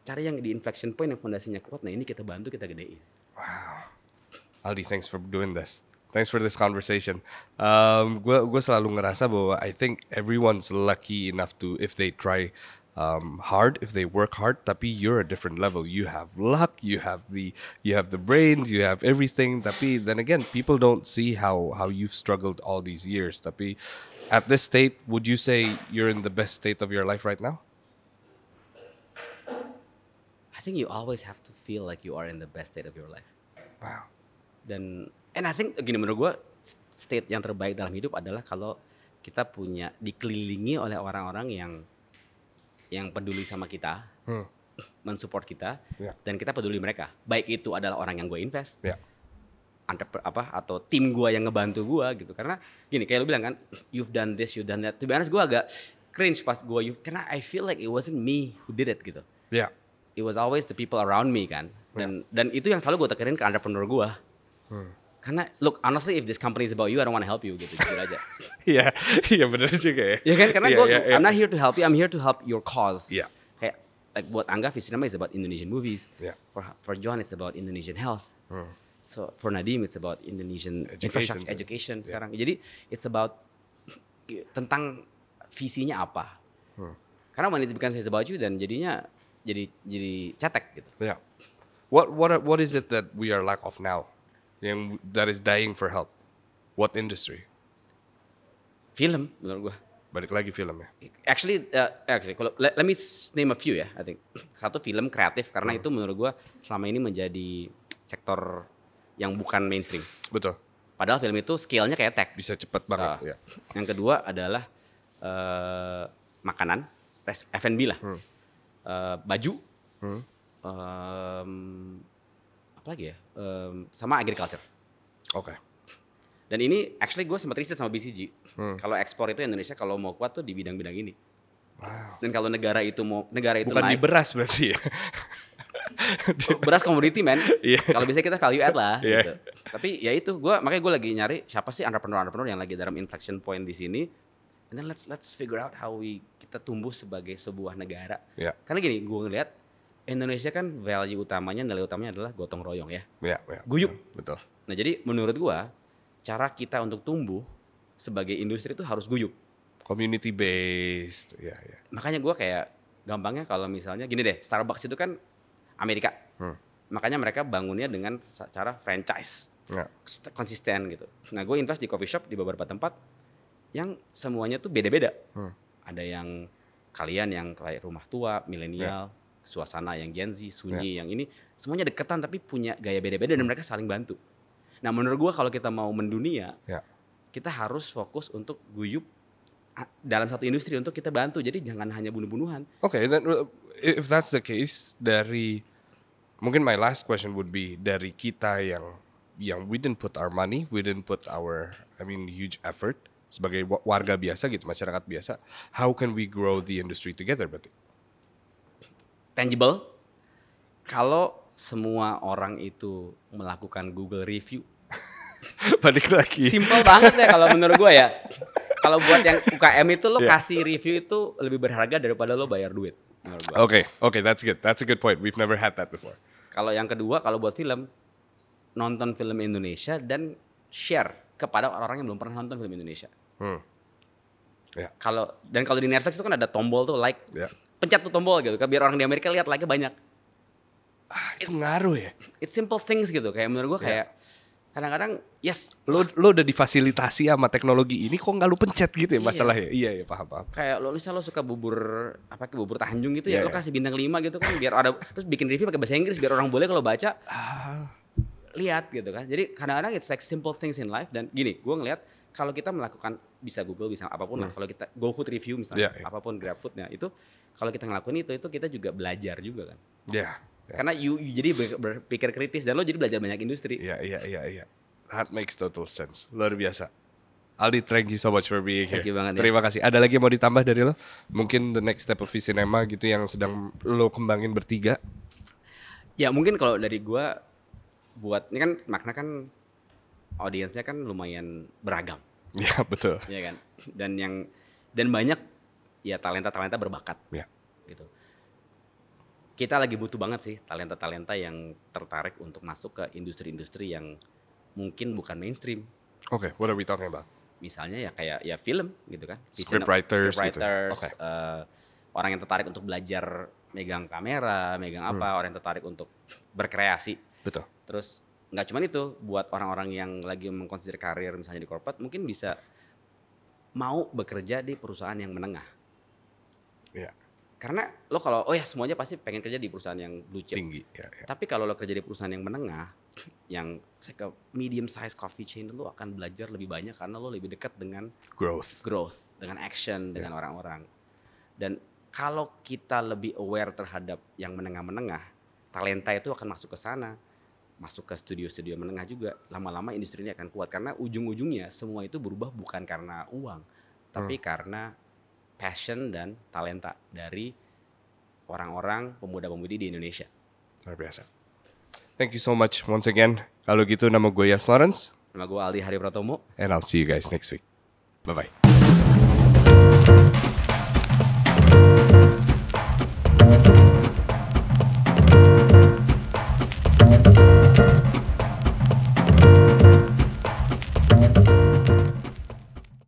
Cari yang di inflection point yang fondasinya kuat. Nah ini kita bantu, kita gedein. Wow. Aldi, thanks for doing this. Thanks for this conversation. Gue selalu ngerasa bahwa I think everyone's lucky enough to, if they try hard, if they work hard, tapi you're a different level. You have luck, you have the brains, you have everything. Tapi then again, people don't see how you've struggled all these years. Tapi at this state, would you say you're in the best state of your life right now? I think you always have to feel like you are in the best state of your life. Wow. And I think gini, menurut gue state yang terbaik dalam hidup adalah kalau kita dikelilingi oleh orang-orang yang peduli sama kita, mensupport kita, dan kita peduli mereka. Baik itu adalah orang yang gue invest, atau tim gue yang ngebantu gue gitu. Karena gini, kayak lu bilang kan, you've done this, you've done that. To be honest, gue agak cringe pas karena I feel like it wasn't me who did it gitu. Yeah. It was always the people around me kan. Dan itu yang selalu gue tekenin ke entrepreneur gue. Karena look, honestly, if this company is about you, I don't want to help you gitu, jujur aja. Iya, iya benar juga ya. Ya kan, karena I'm not here to help you, I'm here to help your cause. Iya. Kayak like buat Angga, Visinema is about Indonesian movies. Yeah. For John, it's about Indonesian health. So for Nadim, it's about Indonesian education sekarang. Jadi it's about tentang visinya apa. Karena when it becomes about you, dan jadinya jadi cetek gitu. Yeah. What is it that we are lack of now? That is dying for help. What industry? Film menurut gua. Balik lagi film ya. Actually, kalau let me name a few ya. I think satu, film kreatif, karena itu menurut gua selama ini menjadi sektor yang bukan mainstream. Betul. Padahal film itu scale-nya kayak tech. Bisa cepat banget. Ya. Yang kedua adalah makanan, F&B lah, baju, apa lagi ya, sama agriculture. Oke. Dan ini actually gue sempat riset sama BCG. Kalau ekspor itu Indonesia kalau mau kuat tuh di bidang-bidang ini. Wow. Dan kalau negara itu bukan di naik, beras berarti ya. beras komoditi men. Iya. Kalau bisa kita value add lah. Iya. Gitu. Tapi ya itu, makanya gue lagi nyari siapa sih entrepreneur yang lagi dalam inflection point di sini. And then let's figure out how kita tumbuh sebagai sebuah negara. Yeah. Karena gini, gue ngeliat Indonesia kan nilai utamanya adalah gotong royong ya. Yeah. Guyup. Betul. Nah jadi menurut gue, cara kita untuk tumbuh sebagai industri itu harus guyup. Community based. Ya. Makanya gue kayak gampangnya kalau misalnya gini deh, Starbucks itu kan Amerika. Makanya mereka bangunnya dengan cara franchise. Yeah. Konsisten gitu. Nah gue invest di coffee shop di beberapa tempat yang semuanya tuh beda-beda. Ada yang kalian yang kayak rumah tua, milenial, suasana yang Gen Z, sunyi, yang ini semuanya deketan tapi punya gaya beda-beda dan mereka saling bantu. Nah menurut gue kalau kita mau mendunia, kita harus fokus untuk guyup dalam satu industri untuk kita bantu. Jadi jangan hanya bunuh-bunuhan. Okay, then if that's the case, mungkin my last question would be dari kita yang we didn't put our money, we didn't put our huge effort sebagai warga biasa gitu, masyarakat biasa, how can we grow the industry together berarti? Tangible. Kalau semua orang itu melakukan Google review, balik lagi. Simple banget ya kalau menurut gue ya. Kalau buat yang UKM itu lo kasih review itu lebih berharga daripada lo bayar duit. Okay, that's good. That's a good point. We've never had that before. Kalau yang kedua, kalau buat film, nonton film Indonesia dan share kepada orang-orang yang belum pernah nonton film Indonesia. Kalau di Netflix itu kan ada tombol tuh like, pencet tuh tombol gitu, biar orang di Amerika lihat like-nya banyak. Itu ngaruh ya. It's simple things gitu, kayak menurut gue kayak kadang-kadang lo udah difasilitasi sama teknologi ini, kok nggak lu pencet gitu ya masalahnya? Iya paham. Kayak misalnya lo suka bubur Tanjung gitu ya, lo kasih bintang 5 gitu kan, biar ada, terus bikin review pakai bahasa Inggris biar orang boleh kalau baca lihat gitu kan. Jadi kadang-kadang it's like simple things in life. Dan gini, gue ngeliat kalau kita melakukan, bisa Google, bisa apapun lah, kalau kita GoFood review misalnya, apapun GrabFood, itu kalau kita ngelakuin itu kita juga belajar juga kan. Karena you jadi berpikir kritis dan lo jadi belajar banyak industri. Iya. That makes total sense. Luar biasa. Aldi, thank you so much for being here. Thank you banget. Terima kasih. Ada lagi yang mau ditambah dari lo? Mungkin the next step of Visinema gitu yang sedang lo kembangin bertiga? Ya mungkin kalau dari gue, buat ini kan makna kan audiensnya kan lumayan beragam. Ya betul. Iya kan. Dan banyak ya talenta berbakat. Ya. Gitu. Kita lagi butuh banget sih talenta yang tertarik untuk masuk ke industri-industri yang mungkin bukan mainstream. Okay, what are we talking about? Misalnya ya kayak gitu kan. Scriptwriters gitu. Orang yang tertarik untuk belajar megang kamera, megang apa, orang yang tertarik untuk berkreasi. Betul. Terus nggak cuma itu, buat orang-orang yang lagi mengkonsider karir misalnya di corporate, mungkin bisa mau bekerja di perusahaan yang menengah. Iya. Karena lo kalau semuanya pasti pengen kerja di perusahaan yang blue chip. Tinggi. Ya. Tapi kalau lo kerja di perusahaan yang menengah, yang ke medium size coffee chain, lo akan belajar lebih banyak karena lo lebih dekat dengan Growth. dengan action, dengan orang-orang. Dan kalau kita lebih aware terhadap yang menengah-menengah, talenta itu akan masuk ke sana, masuk ke studio-studio menengah juga. Lama-lama industri ini akan kuat karena ujung-ujungnya semua itu berubah bukan karena uang, tapi karena passion dan talenta dari orang-orang pemuda-pemudi di Indonesia. Luar biasa. Thank you so much once again. Kalau gitu nama gue Yas Lawrence. Nama gue Aldi Hari Pratomo. And I'll see you guys next week. Bye-bye.